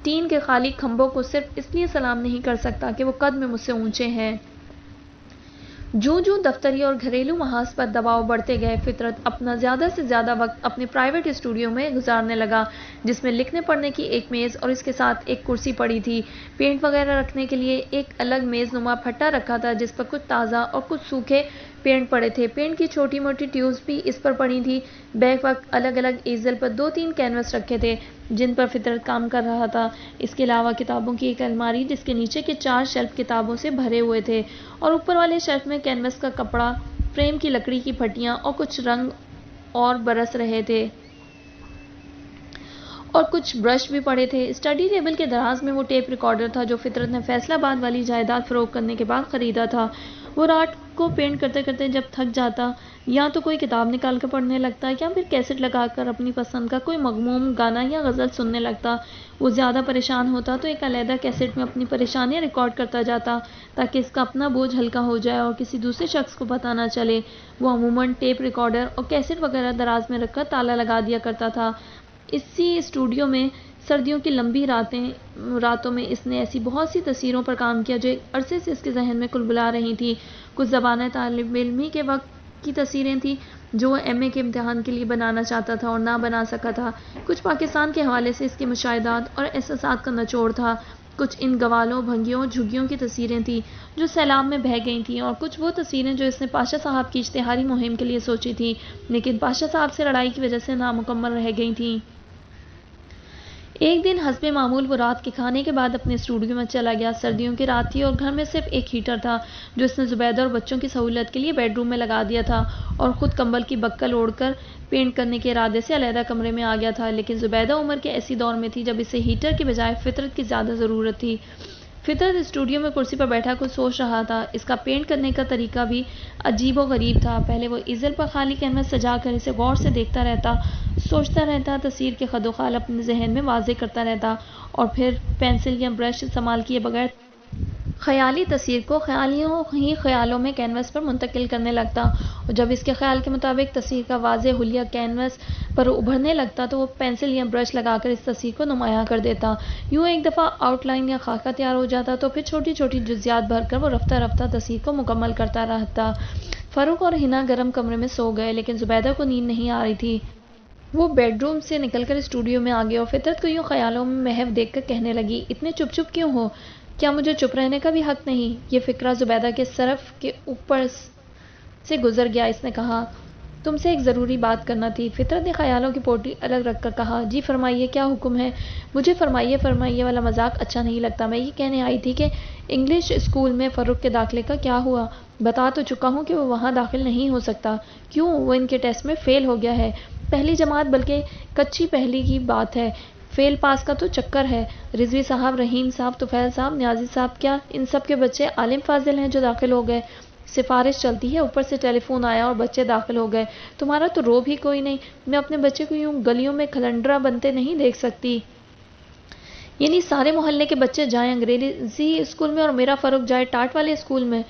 ٹین کے خالی کھمبوں کو صرف اس لیے سلام نہیں کر سکتا کہ وہ قد میں مجھ سے اونچے ہیں۔ جوں جوں دفتری اور گھریلو محاذ پر دباؤ بڑھتے گئے، فطرت اپنا زیادہ سے زیادہ وقت اپنے پرائیویٹ اسٹوڈیو میں گزارنے لگا، جس میں لکھنے پڑھنے کی ایک میز اور اس کے ساتھ ایک کرسی پڑی تھی۔ پینٹ وغیرہ رکھنے کے لیے ایک الگ میز نما پھٹا رکھا تھا جس پر کچھ تازہ اور کچھ سوکھے پینٹ پڑے تھے۔ پینٹ کی چھوٹی موٹی ٹیوبز بھی اس پر پڑی تھیں۔ بیک وقت الگ الگ ایزل پر 2-3 کینوس رکھے تھے جن پر فطرت کام کر رہا تھا۔ اس کے علاوہ کتابوں کی ایک الماری جس کے نیچے کے 4 شیلف کتابوں سے بھرے ہوئے تھے، اور اوپر والے شیلف میں کینوس کا کپڑا، فریم کی لکڑی کی پھٹیاں اور کچھ رنگ اور برس رہے تھے، اور کچھ برش بھی پڑے تھے۔ اسٹڈی ٹیبل کے دراز میں وہ ٹیپ ریکارڈر تھا جو فطرت نے فیصل آباد والی جائیداد فروخت کرنے کے بعد خریدا تھا۔ وہ رات کو پینٹ کرتے کرتے جب تھک جاتا، یا تو کوئی کتاب نکال کر پڑھنے لگتا یا پھر کیسٹ لگا کر اپنی پسند کا کوئی مغموم گانا یا غزل سننے لگتا۔ وہ زیادہ پریشان ہوتا تو ایک علیحدہ کیسٹ میں اپنی پریشانیاں ریکارڈ کرتا جاتا تاکہ اس کا اپنا بوجھ ہلکا ہو جائے اور کسی دوسرے شخص کو پتہ نہ چلے۔ وہ عموماً ٹیپ ریکارڈر اور کیسٹ وغیرہ دراز میں رکھ کر تالا لگا دیا کرتا تھا۔ اسی اسٹوڈیو میں سردیوں کی لمبی راتوں میں اس نے ایسی بہت سی تصویروں پر کام کیا جو ایک عرصے سے اس کے ذہن میں کلبلا رہی تھیں۔ کچھ زبانہ طالب علمی کے وقت کی تصویریں تھیں جو وہ ایم اے کے امتحان کے لیے بنانا چاہتا تھا اور نہ بنا سکا تھا۔ کچھ پاکستان کے حوالے سے اس کے مشاہدات اور احساسات کا نچوڑ تھا۔ کچھ ان گوالوں، بھنگیوں، جھگیوں کی تصویریں تھیں جو سیلاب میں بہہ گئی تھیں، اور کچھ وہ تصویریں جو اس نے پاشا صاحب کی اشتہاری مہم کے لیے سوچی تھیں لیکن پاشا صاحب سے لڑائی کی وجہ سے نامکمل رہ گئی تھیں۔ ایک دن حسب معمول وہ رات کے کھانے کے بعد اپنے اسٹوڈیو میں چلا گیا۔ سردیوں کی رات تھی اور گھر میں صرف ایک ہیٹر تھا جو اس نے زبیدہ اور بچوں کی سہولت کے لیے بیڈ روم میں لگا دیا تھا، اور خود کمبل کی بکل اوڑھ کر پینٹ کرنے کے ارادے سے علیحدہ کمرے میں آ گیا تھا۔ لیکن زبیدہ عمر کے ایسی دور میں تھی جب اسے ہیٹر کے بجائے فطرت کی زیادہ ضرورت تھی۔ فطرت اسٹوڈیو میں کرسی پر بیٹھا کچھ سوچ رہا تھا۔ اس کا پینٹ کرنے کا طریقہ بھی عجیب و غریب تھا۔ پہلے وہ ایزل پر خالی کینوس سجا کر اسے غور سے دیکھتا رہتا، سوچتا رہتا، تصویر کے خد و خال اپنے ذہن میں واضح کرتا رہتا، اور پھر پینسل یا برش استعمال کیے بغیر خیالی تصویر کو خیالیوں ہی خیالوں میں کینوس پر منتقل کرنے لگتا، اور جب اس کے خیال کے مطابق تصویر کا واضح حلیہ کینوس پر ابھرنے لگتا تو وہ پینسل یا برش لگا کر اس تصویر کو نمایاں کر دیتا۔ یوں ایک دفعہ آؤٹ لائن یا خاکہ تیار ہو جاتا تو پھر چھوٹی چھوٹی جزیات بھر کر وہ رفتہ رفتہ تصویر کو مکمل کرتا رہتا۔ فاروق اور ہنا گرم کمرے میں سو گئے، لیکن زبیدہ کو نیند نہیں آ رہی تھی۔ وہ بیڈ روم سے نکل کر اسٹوڈیو میں آ گئی اور فطرت کو یوں خیالوں میں محو دیکھ کر کہنے لگی، اتنے چپ چپ کیوں ہو؟ کیا مجھے چپ رہنے کا بھی حق نہیں؟ یہ فکرہ زبیدہ کے صرف کے اوپر سے گزر گیا۔ اس نے کہا، تم سے ایک ضروری بات کرنا تھی۔ فطرت نے خیالوں کی پوٹلی الگ رکھ کر کہا، جی فرمائیے، کیا حکم ہے؟ مجھے فرمائیے فرمائیے والا مذاق اچھا نہیں لگتا۔ میں یہ کہنے آئی تھی کہ انگلش اسکول میں فاروق کے داخلے کا کیا ہوا؟ بتا تو چکا ہوں کہ وہ وہاں داخل نہیں ہو سکتا۔ کیوں؟ وہ ان کے ٹیسٹ میں فیل ہو گیا ہے۔ پہلی جماعت بلکہ کچی پہلی کی بات ہے، فیل پاس کا تو چکر ہے۔ رضوی صاحب، رحیم صاحب، طفیل صاحب، نیازی صاحب، کیا ان سب کے بچے عالم فاضل ہیں جو داخل ہو گئے؟ سفارش چلتی ہے، اوپر سے ٹیلی فون آیا اور بچے داخل ہو گئے۔ تمہارا تو روب ہی کوئی نہیں۔ میں اپنے بچے کو یوں گلیوں میں کھلنڈرا بنتے نہیں دیکھ سکتی۔ یعنی سارے محلے کے بچے جائیں انگریزی اسکول میں اور میرا فاروق جائے ٹاٹ والے اسکول میں؟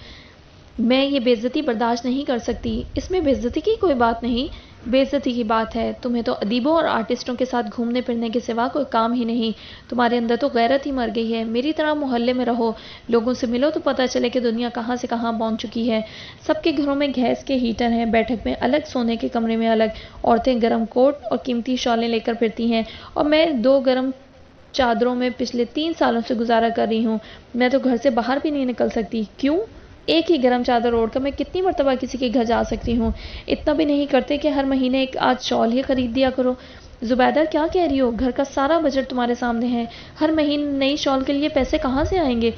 میں یہ بے عزتی برداشت نہیں کر سکتی۔ اس میں بے عزتی کی کوئی بات نہیں، بے عزتی کی بات ہے۔ تمہیں تو ادیبوں اور آرٹسٹوں کے ساتھ گھومنے پھرنے کے سوا کوئی کام ہی نہیں۔ تمہارے اندر تو غیرت ہی مر گئی ہے۔ میری طرح محلے میں رہو، لوگوں سے ملو تو پتہ چلے کہ دنیا کہاں سے کہاں پہنچ چکی ہے۔ سب کے گھروں میں گیس کے ہیٹر ہیں، بیٹھک میں الگ، سونے کے کمرے میں الگ۔ عورتیں گرم کوٹ اور قیمتی شالیں لے کر پھرتی ہیں، اور میں 2 گرم چادروں میں پچھلے 3 سالوں سے گزارا کر رہی ہوں. میں تو گھر سے باہر بھی نہیں نکل سکتی. کیوں؟ ایک ہی گرم چادر اوڑھ کر میں کتنی مرتبہ کسی کے گھر جا سکتی ہوں؟ اتنا بھی نہیں کرتے کہ ہر مہینے ایک آدھ شال ہی خرید دیا کرو. زبیدہ کیا کہہ رہی ہو؟ گھر کا سارا بجٹ تمہارے سامنے ہے. ہر مہینے نئی شال کے لیے پیسے کہاں سے آئیں گے؟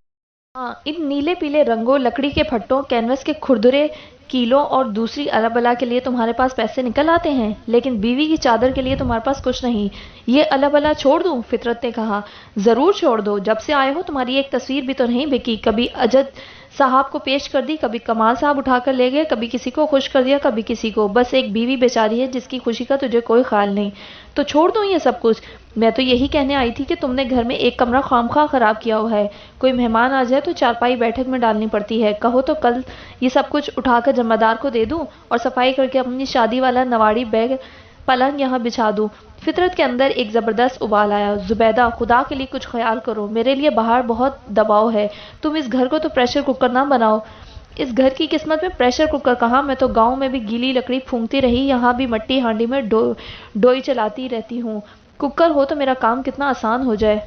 ہاں، ان نیلے پیلے رنگوں، لکڑی کے پھٹوں، کینوس کے کھردرے کیلوں اور دوسری اللہ بلا کے لیے تمہارے پاس پیسے نکل آتے ہیں، لیکن بیوی کی چادر کے لیے تمہارے پاس کچھ نہیں. یہ اللہ بلا چھوڑ دوں؟ فطرت نے کہا. ضرور چھوڑ دو. جب سے آئے ہو تمہاری ایک تصویر بھی تو نہیں بکی. کبھی اجد صاحب کو پیش کر دی، کبھی کمال صاحب اٹھا کر لے گئے، کبھی کسی کو خوش کر دیا، کبھی کسی کو. بس ایک بیوی بیچاری ہے جس کی خوشی کا تجھے کوئی خیال نہیں. تو چھوڑ دوں یہ سب کچھ؟ میں تو یہی کہنے آئی تھی کہ تم نے گھر میں ایک کمرہ خواہ خراب کیا ہوا ہے. کوئی مہمان آ جائے تو چارپائی بیٹھک میں ڈالنی پڑتی ہے. کہو تو کل یہ سب کچھ اٹھا کر ذمہ دار کو دے دوں اور صفائی کر کے اپنی شادی والا نواڑی بیگ پلنگ یہاں بچھا دوں. فطرت کے اندر ایک زبردست ابال آیا. زبیدہ، خدا کے لیے کچھ خیال کرو. میرے لیے باہر بہت دباؤ ہے. تم اس گھر کو تو پریشر کوکر نہ بناؤ. اس گھر کی قسمت میں پریشر کوکر کہاں؟ میں تو گاؤں میں بھی گیلی لکڑی پھونکتی رہی، یہاں بھی مٹی ہانڈی میں ڈوئی چلاتی رہتی ہوں. کوکر ہو تو میرا کام کتنا آسان ہو جائے.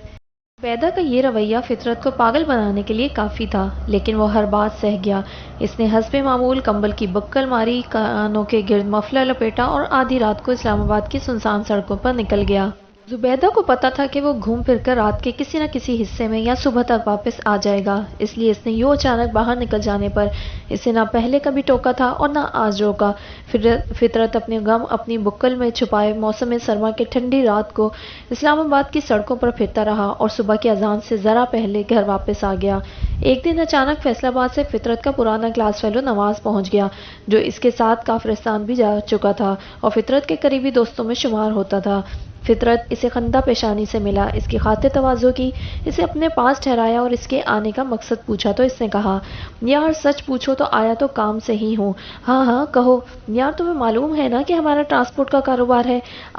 پیدا کا یہ رویہ فطرت کو پاگل بنانے کے لیے کافی تھا، لیکن وہ ہر بات سہ گیا. اس نے حسب معمول کمبل کی بکل ماری، کانوں کے گرد مفلر لپیٹا اور آدھی رات کو اسلام آباد کی سنسان سڑکوں پر نکل گیا. زبیدہ کو پتا تھا کہ وہ گھوم پھر کر رات کے کسی نہ کسی حصے میں یا صبح تک واپس آ جائے گا، اس لیے اس نے یوں اچانک باہر نکل جانے پر اسے نہ پہلے کبھی ٹوکا تھا اور نہ آج روکا. فطرت اپنے غم اپنی بکل میں چھپائے موسم سرما کی ٹھنڈی رات کو اسلام آباد کی سڑکوں پر پھرتا رہا اور صبح کی اذان سے ذرا پہلے گھر واپس آ گیا. ایک دن اچانک فیصل آباد سے فطرت کا پرانا کلاس فیلو نواز پہنچ گیا، جو اس کے ساتھ کافرستان بھی جا چکا تھا اور فطرت کے قریبی دوستوں میں شمار ہوتا تھا. فطرت اسے خندہ پیشانی سے ملا، اس کی خاطر تواضع کی، اسے اپنے پاس ٹھہرایا اور اس کے آنے کا مقصد پوچھا تو اس نے کہا، یار سچ پوچھو تو آیا تو کام سے ہی ہوں. ہاں ہاں کہو. یار تمہیں معلوم ہے نا کہ ہمارا ٹرانسپورٹ کا کاروبار ہے،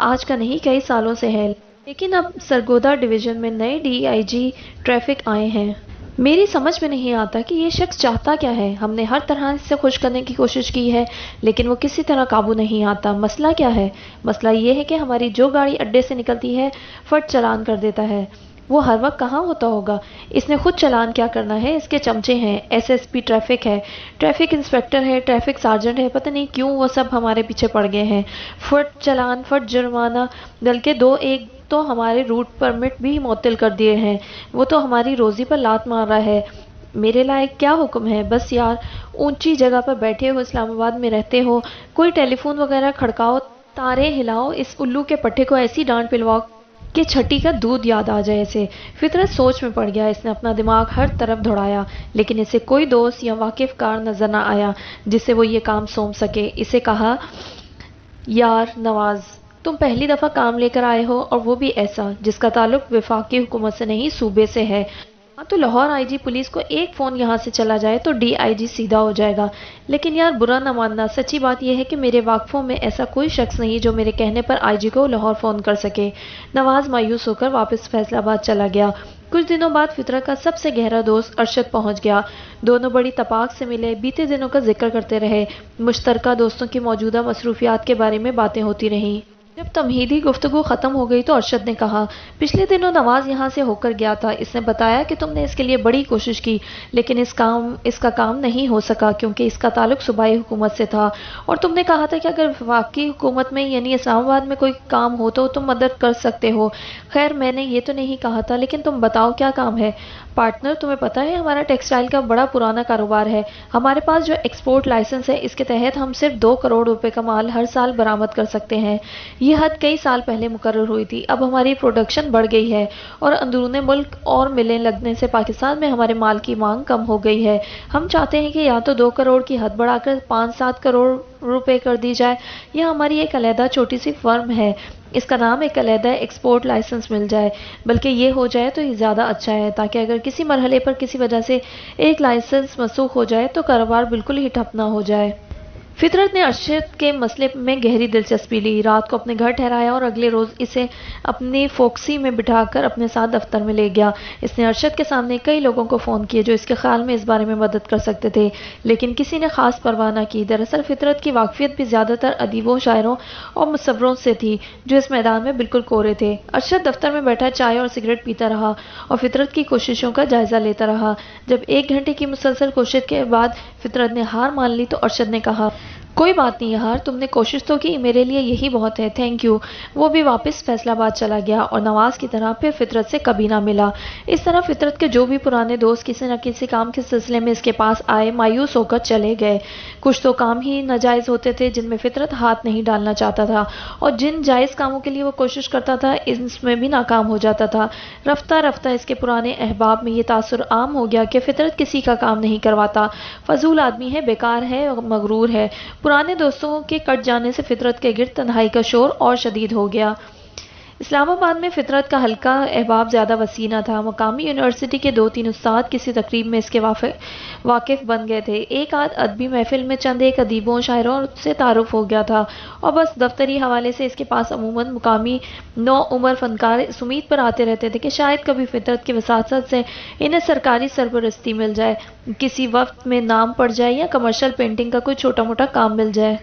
آج کا نہیں کئی سالوں سے ہے، لیکن اب سرگودا ڈویژن میں نئے ڈی آئی جی ٹریفک آئے ہیں. میری سمجھ میں نہیں آتا کہ یہ شخص چاہتا کیا ہے. ہم نے ہر طرح اس سے خوش کرنے کی کوشش کی ہے، لیکن وہ کسی طرح قابو نہیں آتا. مسئلہ کیا ہے؟ مسئلہ یہ ہے کہ ہماری جو گاڑی اڈے سے نکلتی ہے فٹ چالان کر دیتا ہے. وہ ہر وقت کہاں ہوتا ہوگا؟ اس نے خود چالان کیا کرنا ہے؟ اس کے چمچے ہیں، ایس ایس پی ٹریفک ہے، ٹریفک انسپکٹر ہے، ٹریفک سارجنٹ ہے، پتہ نہیں کیوں وہ سب ہمارے پیچھے پڑ گئے ہیں. فٹ چالان، فٹ جرمانہ، بلکہ دو ایک تو ہمارے روٹ پرمٹ بھی معطل کر دیے ہیں. وہ تو ہماری روزی پر لات مار رہا ہے. میرے لائق کیا حکم ہے؟ بس یار، اونچی جگہ پر بیٹھے ہو، اسلام آباد میں رہتے ہو، کوئی ٹیلی فون وغیرہ کھڑکاؤ، تارے ہلاؤ، اس الو کے پٹھے کو ایسی ڈانٹ پلواؤ کہ چھٹی کا دودھ یاد آ جائے اسے. فطرت سوچ میں پڑ گیا. اس نے اپنا دماغ ہر طرف دوڑایا، لیکن اسے کوئی دوست یا واقف کار نظر نہ آیا جس سے وہ یہ کام سونپ سکے. اسے کہا، یار نواز، تم پہلی دفعہ کام لے کر آئے ہو اور وہ بھی ایسا جس کا تعلق وفاقی حکومت سے نہیں صوبے سے ہے. ہاں تو لاہور آئی جی پولیس کو ایک فون یہاں سے چلا جائے تو ڈی آئی جی سیدھا ہو جائے گا. لیکن یار برا نہ ماننا، سچی بات یہ ہے کہ میرے واقفوں میں ایسا کوئی شخص نہیں جو میرے کہنے پر آئی جی کو لاہور فون کر سکے. نواز مایوس ہو کر واپس فیصل آباد چلا گیا. کچھ دنوں بعد فطرت کا سب سے گہرا دوست ارشد پہنچ گیا. دونوں بڑی تپاک سے ملے، بیتے دنوں کا ذکر کرتے رہے، مشترکہ دوستوں کی موجودہ مصروفیات کے بارے میں باتیں ہوتی رہیں. جب تمہیدی گفتگو ختم ہو گئی تو ارشد نے کہا، پچھلے دنوں نواز یہاں سے ہو کر گیا تھا. اس نے بتایا کہ تم نے اس کے لیے بڑی کوشش کی، لیکن اس کا کام نہیں ہو سکا کیونکہ اس کا تعلق صوبائی حکومت سے تھا، اور تم نے کہا تھا کہ اگر وفاقی حکومت میں یعنی اسلام آباد میں کوئی کام ہو تو تم مدد کر سکتے ہو. خیر میں نے یہ تو نہیں کہا تھا، لیکن تم بتاؤ کیا کام ہے؟ پارٹنر، تمہیں پتہ ہے ہمارا ٹیکسٹائل کا بڑا پرانا کاروبار ہے. ہمارے پاس جو ایکسپورٹ لائسنس ہے اس کے تحت ہم صرف 2 کروڑ روپے کا مال ہر سال برآمد کر سکتے ہیں. یہ حد کئی سال پہلے مقرر ہوئی تھی. اب ہماری پروڈکشن بڑھ گئی ہے اور اندرون ملک اور ملیں لگنے سے پاکستان میں ہمارے مال کی مانگ کم ہو گئی ہے. ہم چاہتے ہیں کہ یا تو 2 کروڑ کی حد بڑھا کر 5-7 کروڑ روپے کر دی جائے، یا ہماری ایک علیحدہ چھوٹی سی فرم ہے، اس کا نام ایک علیحدہ ایکسپورٹ لائسنس مل جائے. بلکہ یہ ہو جائے تو یہ زیادہ اچھا ہے، تاکہ اگر کسی مرحلے پر کسی وجہ سے ایک لائسنس منسوخ ہو جائے تو کاروبار بالکل ہی ٹھپ نہ ہو جائے. فطرت نے ارشد کے مسئلے میں گہری دلچسپی لی، رات کو اپنے گھر ٹھہرایا اور اگلے روز اسے اپنی فوکسی میں بٹھا کر اپنے ساتھ دفتر میں لے گیا۔ اس نے ارشد کے سامنے کئی لوگوں کو فون کیے جو اس کے خیال میں اس بارے میں مدد کر سکتے تھے، لیکن کسی نے خاص پرواہ نہ کی۔ دراصل فطرت کی واقفیت بھی زیادہ تر ادیبوں، شاعروں اور مصوروں سے تھی جو اس میدان میں بالکل کورے تھے۔ ارشد دفتر میں بیٹھا چائے اور سگریٹ پیتا رہا اور فطرت کی کوششوں کا جائزہ لیتا رہا۔ جب 1 گھنٹے کی مسلسل کوشش کے بعد فطرت نے ہار مان لی تو ارشد نے کہا، کوئی بات نہیں یار، تم نے کوشش تو کی، میرے لیے یہی بہت ہے، تھینک یو۔ وہ بھی واپس فیصل آباد چلا گیا اور نواز کی طرح پھر فطرت سے کبھی نہ ملا۔ اس طرح فطرت کے جو بھی پرانے دوست کسی نہ کسی کام کے سلسلے میں اس کے پاس آئے، مایوس ہو کر چلے گئے۔ کچھ تو کام ہی ناجائز ہوتے تھے جن میں فطرت ہاتھ نہیں ڈالنا چاہتا تھا، اور جن جائز کاموں کے لیے وہ کوشش کرتا تھا اس میں بھی ناکام ہو جاتا تھا۔ رفتہ رفتہ اس کے پرانے احباب میں یہ تاثر عام ہو گیا کہ فطرت کسی کا کام نہیں کرواتا، فضول آدمی ہے، بیکار ہے، مغرور ہے۔ پرانے دوستوں کے کٹ جانے سے فطرت کے گرد تنہائی کا شور اور شدید ہو گیا۔ اسلام آباد میں فطرت کا حلقہ احباب زیادہ وسیع نہ تھا۔ مقامی یونیورسٹی کے 2-3 استاد کسی تقریب میں اس کے واقف بن گئے تھے۔ ایک آدھ ادبی محفل میں چند ایک ادیبوں، شاعروں سے تعارف ہو گیا تھا، اور بس دفتری حوالے سے اس کے پاس عموماً مقامی نو عمر فنکار اس امید پر آتے رہتے تھے کہ شاید کبھی فطرت کی وساطت سے انہیں سرکاری سرپرستی مل جائے، کسی وقت میں نام پڑ جائے یا کمرشل پینٹنگ کا کوئی چھوٹا موٹا کام مل جائے۔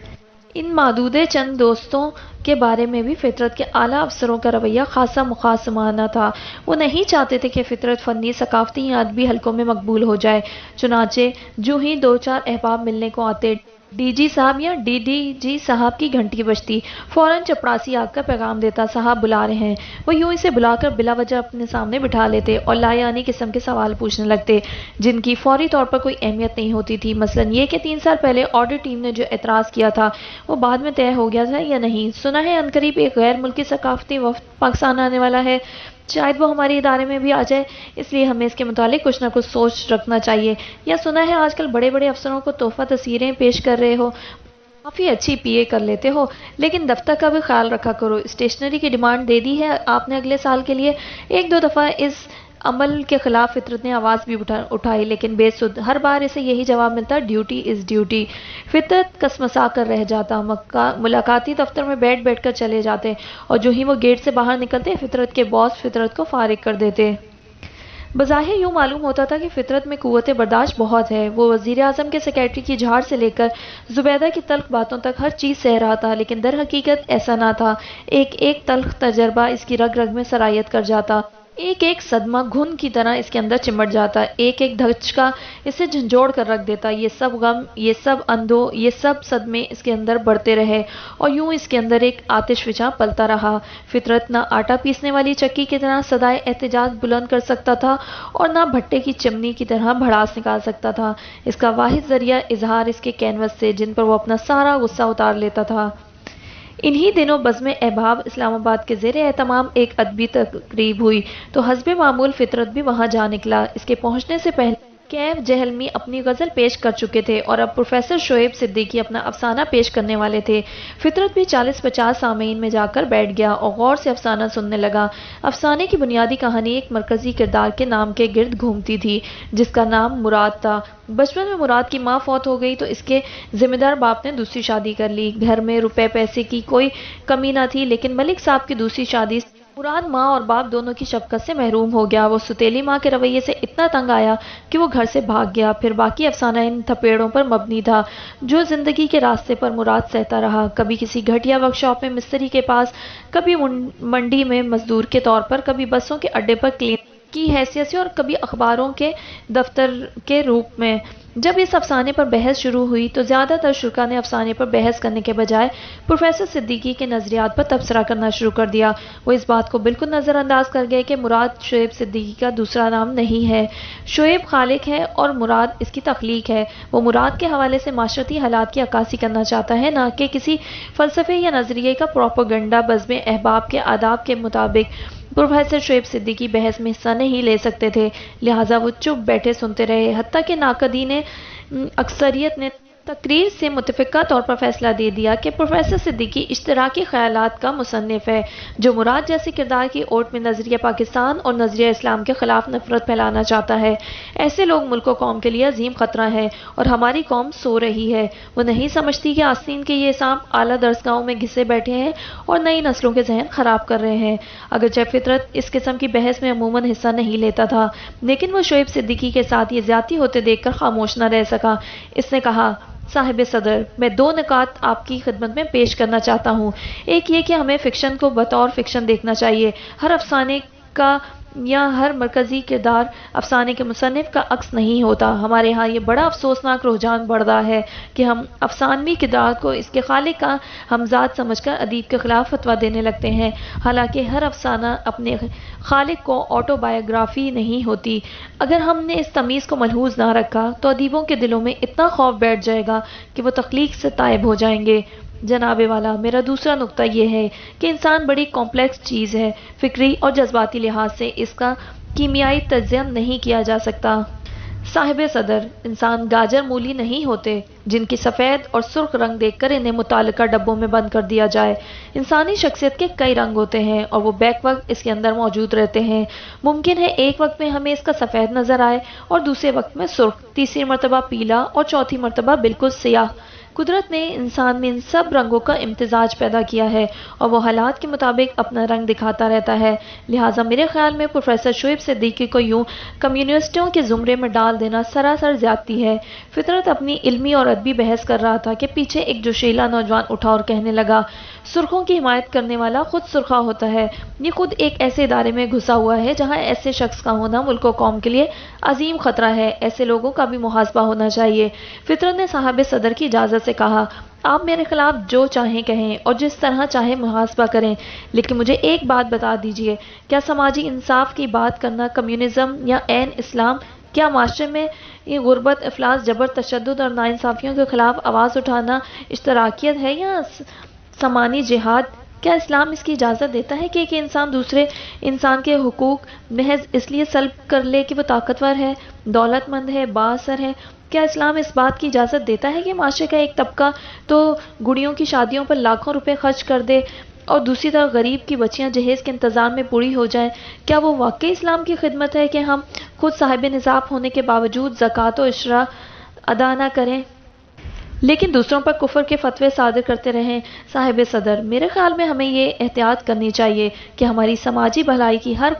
ان معدودِ چند دوستوں کے بارے میں بھی فطرت کے اعلیٰ افسروں کا رویہ خاصا مخاصمانہ تھا۔ وہ نہیں چاہتے تھے کہ فطرت فنی، ثقافتی یا ادبی حلقوں میں مقبول ہو جائے۔ چنانچہ جو ہی 2-4 احباب ملنے کو آتے، ڈی جی صاحب یا ڈی ڈی جی صاحب کی گھنٹی بجتی، فوراً چپڑاسی آ کر پیغام دیتا، صاحب بلا رہے ہیں۔ وہ یوں اسے بلا کر بلا وجہ اپنے سامنے بٹھا لیتے اور لایعنی قسم کے سوال پوچھنے لگتے جن کی فوری طور پر کوئی اہمیت نہیں ہوتی تھی، مثلاً یہ کہ 3 سال پہلے آڈٹ ٹیم نے جو اعتراض کیا تھا وہ بعد میں طے ہو گیا تھا یا نہیں، سنا ہے عنقریب ایک غیر ملکی ثقافتی وفد پاکستان آنے والا ہے، شاید وہ ہمارے ادارے میں بھی آ جائے، اس لیے ہمیں اس کے متعلق کچھ نہ کچھ سوچ رکھنا چاہیے، یا سنا ہے آج کل بڑے بڑے افسروں کو تحفہ تصویریں پیش کر رہے ہو، کافی اچھی پی اے کر لیتے ہو، لیکن دفتر کا بھی خیال رکھا کرو، اسٹیشنری کی ڈیمانڈ دے دی ہے آپ نے اگلے سال کے لیے۔ 1-2 دفعہ اس عمل کے خلاف فطرت نے آواز بھی اٹھائی، لیکن بے سود، ہر بار اسے یہی جواب ملتا، ڈیوٹی از ڈیوٹی۔ فطرت کسمسا کر رہ جاتا، ملاقاتی دفتر میں بیٹھ بیٹھ کر چلے جاتے، اور جو ہی وہ گیٹ سے باہر نکلتے فطرت کے باس فطرت کو فارغ کر دیتے۔ بظاہر یوں معلوم ہوتا تھا کہ فطرت میں قوت برداشت بہت ہے، وہ وزیر اعظم کے سیکرٹری کی جھاڑ سے لے کر زبیدہ کی تلخ باتوں تک ہر چیز سہ رہا تھا، لیکن در حقیقت ایسا نہ تھا۔ ایک ایک تلخ تجربہ اس کی رگ رگ میں سرایت کر جاتا، ایک ایک صدمہ گھن کی طرح اس کے اندر چمٹ جاتا، ایک ایک دھچکا اسے جھنجھوڑ کر رکھ دیتا۔ یہ سب غم، یہ سب اندو، یہ سب صدمے اس کے اندر بڑھتے رہے، اور یوں اس کے اندر ایک آتش فشاں پلتا رہا۔ فطرت نہ آٹا پیسنے والی چکی کی طرح صدائے احتجاج بلند کر سکتا تھا اور نہ بھٹے کی چمنی کی طرح بھڑاس نکال سکتا تھا۔ اس کا واحد ذریعہ اظہار اس کے کینوس سے، جن پر وہ اپنا سارا غصہ اتار لیتا تھا۔ انہی دنوں بزم احباب اسلام آباد کے زیر اہتمام ایک ادبی تقریب ہوئی تو حسب معمول فطرت بھی وہاں جا نکلا۔ اس کے پہنچنے سے پہلے کیف جہلمی اپنی غزل پیش کر چکے تھے اور اب پروفیسر شعیب صدیقی اپنا افسانہ پیش کرنے والے تھے۔ فطرت بھی 40-50 سامعین میں جا کر بیٹھ گیا اور غور سے افسانہ سننے لگا۔ افسانے کی بنیادی کہانی ایک مرکزی کردار کے نام کے گرد گھومتی تھی جس کا نام مراد تھا۔ بچپن میں مراد کی ماں فوت ہو گئی تو اس کے ذمہ دار باپ نے دوسری شادی کر لی۔ گھر میں روپے پیسے کی کوئی کمی نہ تھی، لیکن ملک صاحب کی دوسری شادی مراد ماں اور باپ دونوں کی شفقت سے محروم ہو گیا۔ وہ ستیلی ماں کے رویے سے اتنا تنگ آیا کہ وہ گھر سے بھاگ گیا۔ پھر باقی افسانہ ان تھپیڑوں پر مبنی تھا جو زندگی کے راستے پر مراد سہتا رہا، کبھی کسی گھٹیا ورکشاپ میں مستری کے پاس، کبھی منڈی میں مزدور کے طور پر، کبھی بسوں کے اڈے پر کلینر کی حیثیت سے، اور کبھی اخباروں کے دفتر کے روپ میں۔ جب اس افسانے پر بحث شروع ہوئی تو زیادہ تر شرکاء نے افسانے پر بحث کرنے کے بجائے پروفیسر صدیقی کے نظریات پر تبصرہ کرنا شروع کر دیا۔ وہ اس بات کو بالکل نظر انداز کر گئے کہ مراد شعیب صدیقی کا دوسرا نام نہیں ہے۔ شعیب خالق ہے اور مراد اس کی تخلیق ہے۔ وہ مراد کے حوالے سے معاشرتی حالات کی عکاسی کرنا چاہتا ہے، نہ کہ کسی فلسفے یا نظریے کا پروپیگنڈا۔ بزم احباب کے آداب کے مطابق پروفیسر شعیب صدیقی بحث میں حصہ نہیں لے سکتے تھے، لہٰذا وہ چپ بیٹھے سنتے رہے، حتیٰ کہ ناقدین اکثریت نے تقریر سے متفقہ طور پر فیصلہ دے دیا کہ پروفیسر صدیقی اشتراکی خیالات کا مصنف ہے جو مراد جیسے کردار کی اوٹ میں نظریہ پاکستان اور نظریہ اسلام کے خلاف نفرت پھیلانا چاہتا ہے۔ ایسے لوگ ملک و قوم کے لیے عظیم خطرہ ہیں اور ہماری قوم سو رہی ہے۔ وہ نہیں سمجھتی کہ آستین کے یہ سانپ اعلیٰ درسگاہوں میں گھسے بیٹھے ہیں اور نئی نسلوں کے ذہن خراب کر رہے ہیں۔ اگرچہ فطرت اس قسم کی بحث میں عموماً حصہ نہیں لیتا تھا، لیکن وہ شعیب صدیقی کے ساتھ یہ زیادتی ہوتے دیکھ کر خاموش نہ رہ سکا۔ اس نے کہا، صاحب صدر، میں 2 نکات آپ کی خدمت میں پیش کرنا چاہتا ہوں۔ ایک یہ کہ ہمیں فکشن کو بطور فکشن دیکھنا چاہیے۔ ہر افسانے کا یا ہر مرکزی کردار افسانے کے مصنف کا عکس نہیں ہوتا۔ ہمارے ہاں یہ بڑا افسوسناک رجحان بڑھ رہا ہے کہ ہم افسانوی کردار کو اس کے خالق کا ہمزاد سمجھ کر ادیب کے خلاف فتویٰ دینے لگتے ہیں، حالانکہ ہر افسانہ اپنے خالق کو آٹو بایوگرافی نہیں ہوتی۔ اگر ہم نے اس تمیز کو ملحوظ نہ رکھا تو ادیبوں کے دلوں میں اتنا خوف بیٹھ جائے گا کہ وہ تخلیق سے تائب ہو جائیں گے۔ جناب والا، میرا دوسرا نقطہ یہ ہے کہ انسان بڑی کمپلیکس چیز ہے۔ فکری اور جذباتی لحاظ سے اس کا کیمیائی تجزیہ نہیں کیا جا سکتا۔ صاحب صدر، انسان گاجر مولی نہیں ہوتے جن کی سفید اور سرخ رنگ دیکھ کر انہیں متعلقہ ڈبوں میں بند کر دیا جائے۔ انسانی شخصیت کے کئی رنگ ہوتے ہیں اور وہ بیک وقت اس کے اندر موجود رہتے ہیں۔ ممکن ہے ایک وقت میں ہمیں اس کا سفید نظر آئے اور دوسرے وقت میں سرخ، تیسری مرتبہ پیلا اور چوتھی مرتبہ بالکل سیاہ۔ قدرت نے انسان میں ان سب رنگوں کا امتزاج پیدا کیا ہے اور وہ حالات کے مطابق اپنا رنگ دکھاتا رہتا ہے۔ لہٰذا میرے خیال میں پروفیسر شعیب صدیقی کو یوں کمیونسٹوں کے زمرے میں ڈال دینا سراسر زیادتی ہے۔ فطرت اپنی علمی اور ادبی بحث کر رہا تھا کہ پیچھے ایک جوشیلا نوجوان اٹھا اور کہنے لگا، سرخوں کی حمایت کرنے والا خود سرخا ہوتا ہے۔ یہ خود ایک ایسے ادارے میں گھسا ہوا ہے جہاں ایسے شخص کا ہونا ملک و قوم کے لیے عظیم خطرہ ہے۔ ایسے لوگوں کا بھی محاسبہ ہونا چاہیے۔ فطرت نے صاحب صدر کی اجازت سے کہا، آپ میرے خلاف جو چاہیں کہیں اور جس طرح چاہیں محاسبہ کریں، لیکن مجھے ایک بات بتا دیجیے، کیا سماجی انصاف کی بات کرنا کمیونزم یا عین اسلام، کیا معاشرے میں غربت، افلاس، جبر، تشدد اور ناانصافیوں کے خلاف آواز اٹھانا اشتراکیت ہے یا سمانی جہاد؟ کیا اسلام اس کی اجازت دیتا ہے کہ ایک انسان دوسرے انسان کے حقوق محض اس لیے سلب کر لے کہ وہ طاقتور ہے، دولت مند ہے، بااثر ہے؟ کیا اسلام اس بات کی اجازت دیتا ہے کہ معاشرے کا ایک طبقہ تو گڑیوں کی شادیوں پر لاکھوں روپے خرچ کر دے اور دوسری طرف غریب کی بچیاں جہیز کے انتظام میں پوری ہو جائیں؟ کیا وہ واقعی اسلام کی خدمت ہے کہ ہم خود صاحب نصاب ہونے کے باوجود زکوٰۃ و عشرہ ادا نہ کریں لیکن دوسروں پر کفر کے فتوے صادر کرتے رہیں؟ صاحب صدر، میرے خیال میں ہمیں یہ احتیاط کرنی چاہیے کہ ہماری سماجی بھلائی کی ہر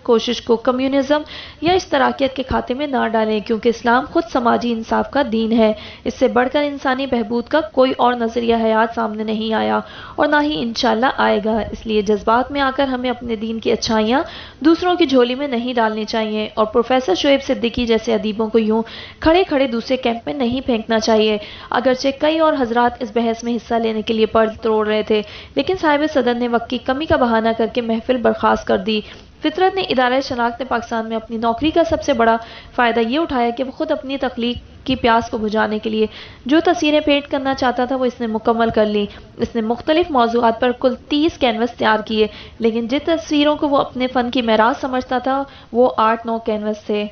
کوشش کو کمیونزم یا اشتراکیت کے کھاتے میں نہ ڈالیں، کیونکہ اسلام خود سماجی انصاف کا دین ہے۔ اس سے بڑھ کر انسانی بہبود کا کوئی اور نظریہ حیات سامنے نہیں آیا اور نہ ہی انشاءاللہ آئے گا۔ اس لیے جذبات میں آ کر ہمیں اپنے دین کی اچھائیاں دوسروں کی جھولی میں نہیں ڈالنی چاہیے اور پروفیسر شعیب صدیقی جیسے ادیبوں کو یوں کھڑے کھڑے دوسرے کیمپ میں نہیں پھینکنا چاہیے۔ اگرچہ کئی اور حضرات اس بحث میں حصہ لینے کے لیے پر توڑ رہے تھے، لیکن صاحب صدر نے وقت کی کمی کا بہانہ کر کے محفل برخاست کر دی۔ فطرت نے ادارہ شناخت پاکستان میں اپنی نوکری کا سب سے بڑا فائدہ یہ اٹھایا کہ وہ خود اپنی تخلیق کی پیاس کو بجھانے کے لیے جو تصویریں پینٹ کرنا چاہتا تھا وہ اس نے مکمل کر لی۔ اس نے مختلف موضوعات پر کل 30 کینوس تیار کیے، لیکن جن تصویروں کو وہ اپنے فن کی معراج سمجھتا تھا وہ 8-9 کینوس تھے۔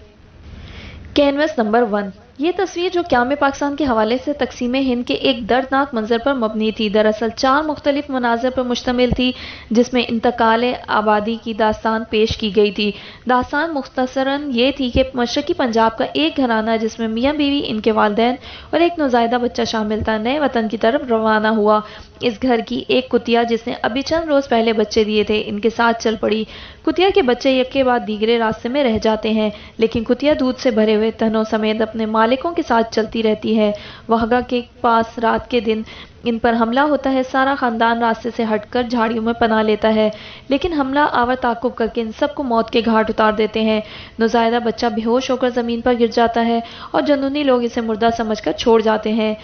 کینوس نمبر 1، یہ تصویر جو قیام پاکستان کے حوالے سے تقسیم ہند کے ایک دردناک منظر پر مبنی تھی، دراصل 4 مختلف مناظر پر مشتمل تھی جس میں انتقال آبادی کی داستان پیش کی گئی تھی۔ داستان مختصراً یہ تھی کہ مشرقی پنجاب کا ایک گھرانہ جس میں میاں بیوی، ان کے والدین اور ایک نوزائیدہ بچہ شامل تھا، نئے وطن کی طرف روانہ ہوا۔ اس گھر کی ایک کتیا جس نے ابھی چند روز پہلے بچے دیے تھے ان کے ساتھ چل پڑی۔ کتیا کے بچے یک کے بعد دیگرے راستے میں رہ جاتے ہیں، لیکن کتیا دودھ سے بھرے ہوئے تنوں سمیت اپنے مالکوں کے ساتھ چلتی رہتی ہے۔ وہگا کے پاس رات کے دن ان پر حملہ ہوتا ہے، سارا خاندان راستے سے ہٹ کر جھاڑیوں میں پناہ لیتا ہے، لیکن حملہ آور تعاقب کر کے ان سب کو موت کے گھاٹ اتار دیتے ہیں۔ نوزائیدہ بچہ بے ہوش ہو کر زمین پر گر جاتا ہے اور جنونی لوگ اسے مردہ سمجھ کر چھوڑ جاتے ہیں۔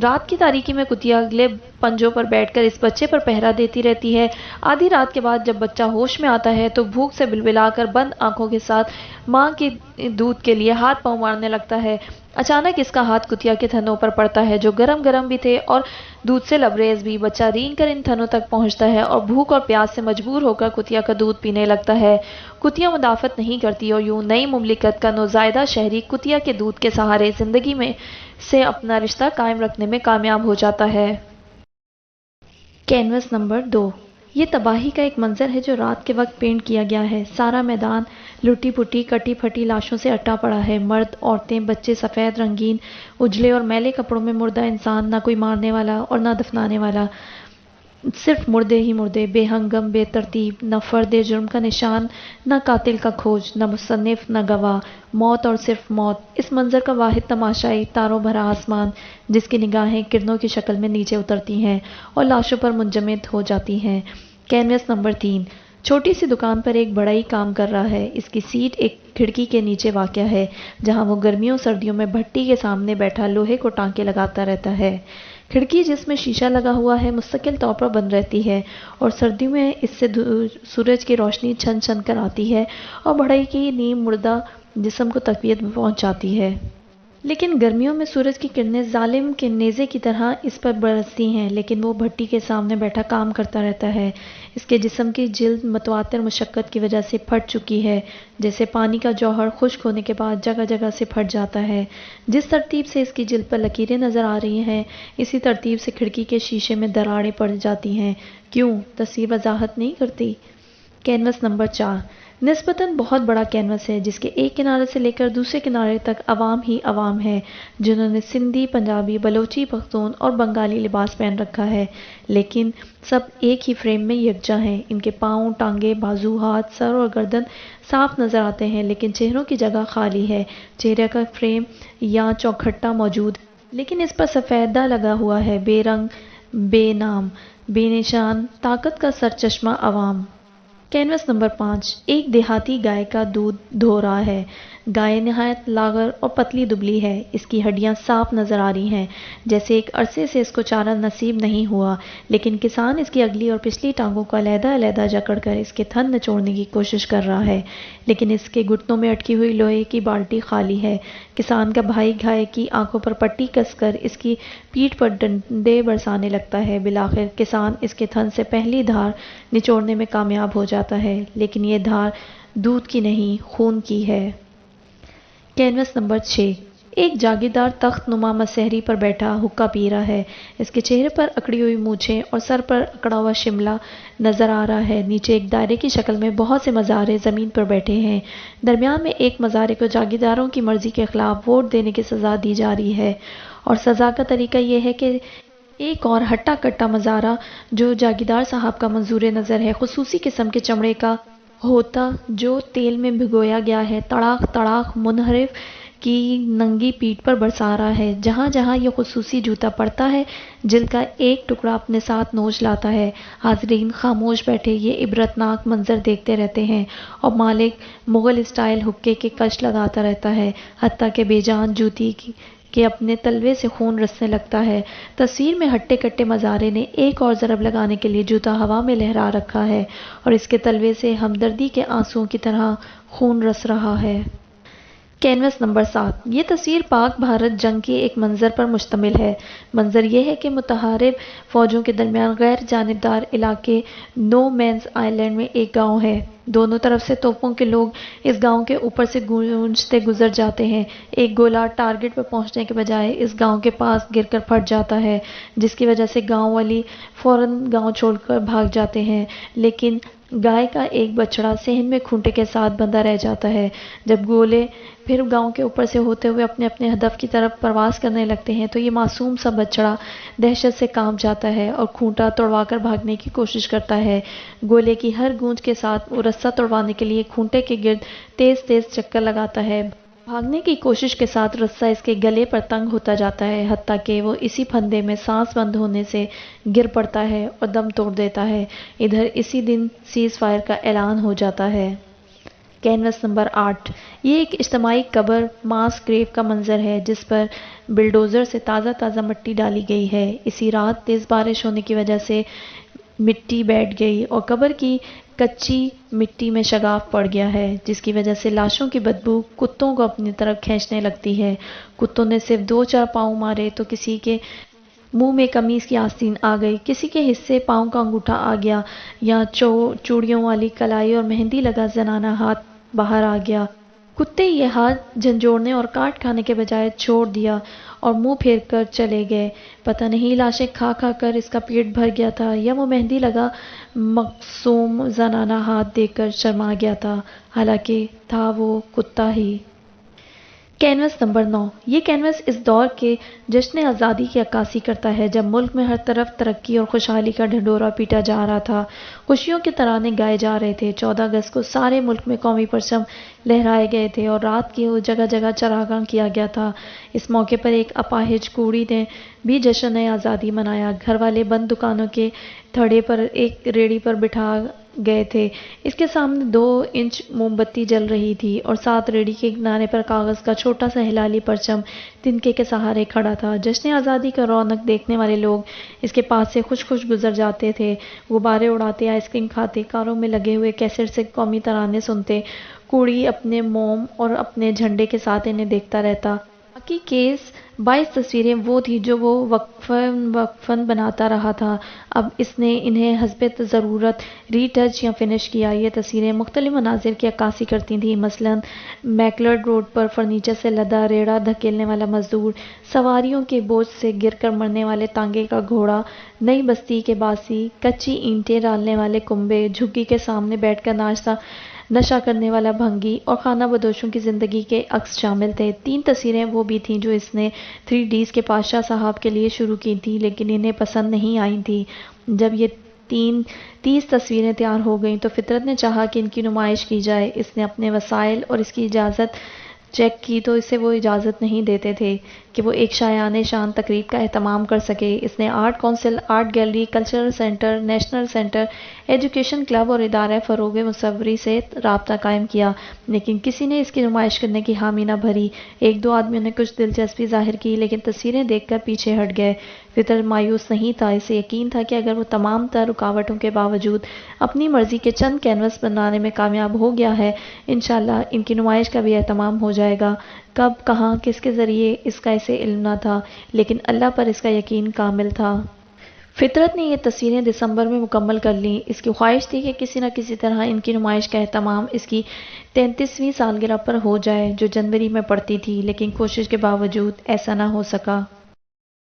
رات کی تاریکی میں کتیا اگلے پنجوں پر بیٹھ کر اس بچے پر پہرا دیتی رہتی ہے۔ آدھی رات کے بعد جب بچہ ہوش میں آتا ہے تو بھوک سے بلبلا کر بند آنکھوں کے ساتھ ماں کے دودھ کے لیے ہاتھ پاؤں مارنے لگتا ہے۔ اچانک اس کا ہاتھ کتیا کے تھنوں پر پڑتا ہے جو گرم گرم بھی تھے اور دودھ سے لبریز بھی۔ بچہ رینگ کر ان تھنوں تک پہنچتا ہے اور بھوک اور پیاس سے مجبور ہو کر کتیا کا دودھ پینے لگتا ہے۔ کتیا مدافعت نہیں کرتی اور یوں نئی مملکت کا نوزائیدہ شہری کتیا کے دودھ کے سہارے زندگی میں سے اپنا رشتہ قائم رکھنے میں کامیاب ہو جاتا ہے۔ کینوس نمبر 2، یہ تباہی کا ایک منظر ہے جو رات کے وقت پینٹ کیا گیا ہے۔ سارا میدان لٹی پٹی کٹی پھٹی لاشوں سے اٹا پڑا ہے۔ مرد، عورتیں، بچے سفید رنگین اجلے اور میلے کپڑوں میں، مردہ انسان، نہ کوئی مارنے والا اور نہ دفنانے والا، صرف مردے ہی مردے، بے ہنگم، بے ترتیب، نہ فرد جرم کا نشان، نہ قاتل کا کھوج، نہ مصنف، نہ گواہ، موت اور صرف موت۔ اس منظر کا واحد تماشائی تاروں بھرا آسمان، جس کی نگاہیں کرنوں کی شکل میں نیچے اترتی ہیں اور لاشوں پر منجمد ہو جاتی ہیں۔ کینوس نمبر 3، چھوٹی سی دکان پر ایک بڑائی کام کر رہا ہے۔ اس کی سیٹ ایک کھڑکی کے نیچے واقع ہے، جہاں وہ گرمیوں سردیوں میں بھٹی کے سامنے بیٹھا لوہے کو ٹانکے لگاتا رہتا ہے۔ کھڑکی جس میں شیشہ لگا ہوا ہے مستقل طور پر بند رہتی ہے اور سردیوں میں اس سے سورج کی روشنی چھن چھن کر آتی ہے اور بڑھئی کی نیم مردہ جسم کو تقویت پہنچاتی ہے۔ لیکن گرمیوں میں سورج کی کرنیں ظالم کے نیزے کی طرح اس پر برستی ہیں، لیکن وہ بھٹی کے سامنے بیٹھا کام کرتا رہتا ہے۔ اس کے جسم کی جلد متواتر مشقت کی وجہ سے پھٹ چکی ہے، جیسے پانی کا جوہر خشک ہونے کے بعد جگہ جگہ سے پھٹ جاتا ہے۔ جس ترتیب سے اس کی جلد پر لکیریں نظر آ رہی ہیں، اسی ترتیب سے کھڑکی کے شیشے میں دراڑیں پڑ جاتی ہیں۔ کیوں؟ تصویر وضاحت نہیں کرتی؟ کینوس نمبر 4، نسبتاً بہت بڑا کینوس ہے، جس کے ایک کنارے سے لے کر دوسرے کنارے تک عوام ہی عوام ہے، جنہوں نے سندھی، پنجابی، بلوچی، پختون اور بنگالی لباس پہن رکھا ہے، لیکن سب ایک ہی فریم میں یکجا ہیں۔ ان کے پاؤں، ٹانگیں، بازو، ہاتھ، سر اور گردن صاف نظر آتے ہیں، لیکن چہروں کی جگہ خالی ہے۔ چہرے کا فریم یا چوکھٹا موجود ہے، لیکن اس پر سفیدہ لگا ہوا ہے، بے رنگ، بے نام، بے نشان، طاقت کا سرچشمہ عوام۔ کینوس نمبر 5، ایک دیہاتی گائے کا دودھ دھو رہا ہے۔ گائے نہایت لاغر اور پتلی دبلی ہے۔ اس کی ہڈیاں صاف نظر آ رہی ہیں، جیسے ایک عرصے سے اس کو چارہ نصیب نہیں ہوا، لیکن کسان اس کی اگلی اور پچھلی ٹانگوں کو علیحدہ علیحدہ جکڑ کر اس کے تھن نچوڑنے کی کوشش کر رہا ہے، لیکن اس کے گھٹنوں میں اٹکی ہوئی لوہے کی بالٹی خالی ہے۔ کسان کا بھائی گائے کی آنکھوں پر پٹی کس کر اس کی پیٹھ پر ڈنڈے برسانے لگتا ہے۔ بالآخر کسان اس کے تھن سے پہلی دھار نچوڑنے میں کامیاب ہو جاتا ہے، لیکن یہ دھار دودھ کی نہیں، خون کی ہے۔ کینوس نمبر 6، ایک جاگیردار تخت نما مسہری پر بیٹھا حقہ پی رہا ہے۔ اس کے چہرے پر اکڑی ہوئی مونچھیں اور سر پر اکڑا ہوا شملہ نظر آ رہا ہے۔ نیچے ایک دائرے کی شکل میں بہت سے مزارے زمین پر بیٹھے ہیں۔ درمیان میں ایک مزارے کو جاگیرداروں کی مرضی کے خلاف ووٹ دینے کی سزا دی جا رہی ہے، اور سزا کا طریقہ یہ ہے کہ ایک اور ہٹا کٹا مزارہ جو جاگیردار صاحب کا منظور نظر ہے، خصوصی قسم کے چمڑے کا ہوتا جو تیل میں بھگویا گیا ہے، تڑاق تڑاق منحرف کی ننگی پیٹھ پر برسا رہا ہے۔ جہاں جہاں یہ خصوصی جوتا پڑتا ہے، جلد کا ایک ٹکڑا اپنے ساتھ نوچ لاتا ہے۔ حاضرین خاموش بیٹھے یہ عبرتناک منظر دیکھتے رہتے ہیں، اور مالک مغل اسٹائل حقے کے کش لگاتا رہتا ہے، حتیٰ کہ بے جان جوتی کے اپنے تلوے سے خون رسنے لگتا ہے۔ تصویر میں ہٹے کٹے مزارے نے ایک اور ضرب لگانے کے لیے جوتا ہوا میں لہرا رکھا ہے، اور اس کے تلوے سے ہمدردی کے آنسوؤں کی طرح خون رس رہا ہے۔ کینوس نمبر 7، یہ تصویر پاک بھارت جنگ کے ایک منظر پر مشتمل ہے۔ منظر یہ ہے کہ متحارب فوجوں کے درمیان غیر جانبدار علاقے نو مینز آئلینڈ میں ایک گاؤں ہے۔ دونوں طرف سے توپوں کے لوگ اس گاؤں کے اوپر سے گونجتے گزر جاتے ہیں۔ ایک گولہ ٹارگٹ پر پہنچنے کے بجائے اس گاؤں کے پاس گر کر پھٹ جاتا ہے، جس کی وجہ سے گاؤں والی فوراً گاؤں چھوڑ کر بھاگ جاتے ہیں، لیکن گائے کا ایک بچڑا صحن میں کھونٹے کے ساتھ بندھا رہ جاتا ہے۔ جب گولے پھر گاؤں کے اوپر سے ہوتے ہوئے اپنے اپنے ہدف کی طرف پرواز کرنے لگتے ہیں تو یہ معصوم سا بچڑا دہشت سے کانپ جاتا ہے اور کھونٹا توڑوا کر بھاگنے کی کوشش کرتا ہے۔ گولے کی ہر گونج کے ساتھ وہ رسہ توڑوانے کے لیے کھونٹے کے گرد تیز تیز چکر لگاتا ہے۔ بھاگنے کی کوشش کے ساتھ رسہ اس کے گلے پر تنگ ہوتا جاتا ہے، حتیٰ کہ وہ اسی پھندے میں سانس بند ہونے سے گر پڑتا ہے اور دم توڑ دیتا ہے۔ ادھر اسی دن سیز فائر کا اعلان ہو جاتا ہے۔ کینوس نمبر 8، یہ ایک اجتماعی قبر ماس گریو کا منظر ہے، جس پر بلڈوزر سے تازہ تازہ مٹی ڈالی گئی ہے۔ اسی رات تیز بارش ہونے کی وجہ سے مٹی بیٹھ گئی اور قبر کی کچی مٹی میں شگاف پڑ گیا ہے، جس کی وجہ سے لاشوں کی بدبو کتوں کو اپنی طرف کھینچنے لگتی ہے۔ کتوں نے صرف 2-4 پاؤں مارے تو کسی کے منہ میں قمیص کی آستین آ گئی، کسی کے حصے پاؤں کا انگوٹھا آ گیا، یا چوڑیوں والی کلائی اور مہندی لگا زنانہ ہاتھ باہر آ گیا۔ کتے یہ ہاتھ جھنجھوڑنے اور کاٹ کھانے کے بجائے چھوڑ دیا اور منہ پھیر کر چلے گئے۔ پتہ نہیں لاشیں کھا کھا کر اس کا پیٹ بھر گیا تھا یا وہ مہندی لگا مقصوم زنانہ ہاتھ دیکھ کر شرما گیا تھا، حالانکہ تھا وہ کتا ہی۔ Canvas number 9۔ یہ کینوس اس دور کے جشن آزادی کی عکاسی کرتا ہے جب ملک میں ہر طرف ترقی اور خوشحالی کا ڈھنڈورا پیٹا جا رہا تھا، خوشیوں کے ترانے گائے جا رہے تھے۔ 14 اگست کو سارے ملک میں قومی پرچم لہرائے گئے تھے اور رات کی جگہ جگہ چراغاں کیا گیا تھا۔ اس موقع پر ایک اپاہج کوڑی نے بھی جشن آزادی منایا۔ گھر والے بند دکانوں کے تھڑے پر ایک ریڑھی پر بٹھا گئے تھے، اس کے سامنے 2 انچ موم بتی جل رہی تھی اور ساتھ ریڑھی کے کنارے پر کاغذ کا چھوٹا سا ہلالی پرچم تنکے کے سہارے کھڑا تھا۔ جشن آزادی کا رونق دیکھنے والے لوگ اس کے پاس سے خوش خوش گزر جاتے تھے، غبارے اڑاتے، آئس کریم کھاتے، کاروں میں لگے ہوئے کیسٹ سے قومی ترانے سنتے۔ کوڑی اپنے موم اور اپنے جھنڈے کے ساتھ انہیں دیکھتا رہتا۔ باقی کیس 22 تصویریں وہ تھی جو وہ وقفاً بناتا رہا تھا، اب اس نے انہیں حسب ضرورت ری ٹچ یا فنش کیا۔ یہ تصویریں مختلف مناظر کی عکاسی کرتی تھیں، مثلاً میکلڈ روڈ پر فرنیچر سے لدا ریڑھا دھکیلنے والا مزدور، سواریوں کے بوجھ سے گر کر مرنے والے تانگے کا گھوڑا، نئی بستی کے باسی، کچی اینٹیں ڈالنے والے کنبے، جھگی کے سامنے بیٹھ کر نشہ کرنے والا بھنگی اور خانہ بدوشوں کی زندگی کے عکس شامل تھے۔ 3 تصویریں وہ بھی تھیں جو اس نے 3Ds کے پادشاہ صاحب کے لیے شروع کی تھیں لیکن انہیں پسند نہیں آئی تھیں۔ جب یہ 30 تصویریں تیار ہو گئیں تو فطرت نے چاہا کہ ان کی نمائش کی جائے۔ اس نے اپنے وسائل اور اس کی اجازت چیک کی تو اسے وہ اجازت نہیں دیتے تھے کہ وہ ایک شایان شان تقریب کا اہتمام کر سکے۔ اس نے art council, art gallery, cultural centre, national centre, education club اور ادارہ فروغ مصوری سے رابطہ قائم کیا، لیکن کسی نے اس کی نمائش کرنے کی حامی نہ بھری۔ 1-2 آدمیوں نے کچھ دلچسپی ظاہر کی لیکن تصویریں دیکھ کر پیچھے ہٹ گئے۔ فطرت مایوس نہیں تھا، اسے یقین تھا کہ اگر وہ تمام تر رکاوٹوں کے باوجود اپنی مرضی کے چند کینوس بنانے میں کامیاب ہو گیا ہے، انشاءاللہ ان کی نمائش کا بھی اہتمام ہو جائے گا۔ کب، کہاں، کس کے ذریعے، اس کا اسے علم نہ تھا، لیکن اللہ پر اس کا یقین کامل تھا۔ فطرت نے یہ تصویریں دسمبر میں مکمل کر لیں۔ اس کی خواہش تھی کہ کسی نہ کسی طرح ان کی نمائش کا اہتمام اس کی 33ویں سالگرہ پر ہو جائے جو جنوری میں پڑتی تھی، لیکن کوشش کے باوجود ایسا نہ ہو سکا۔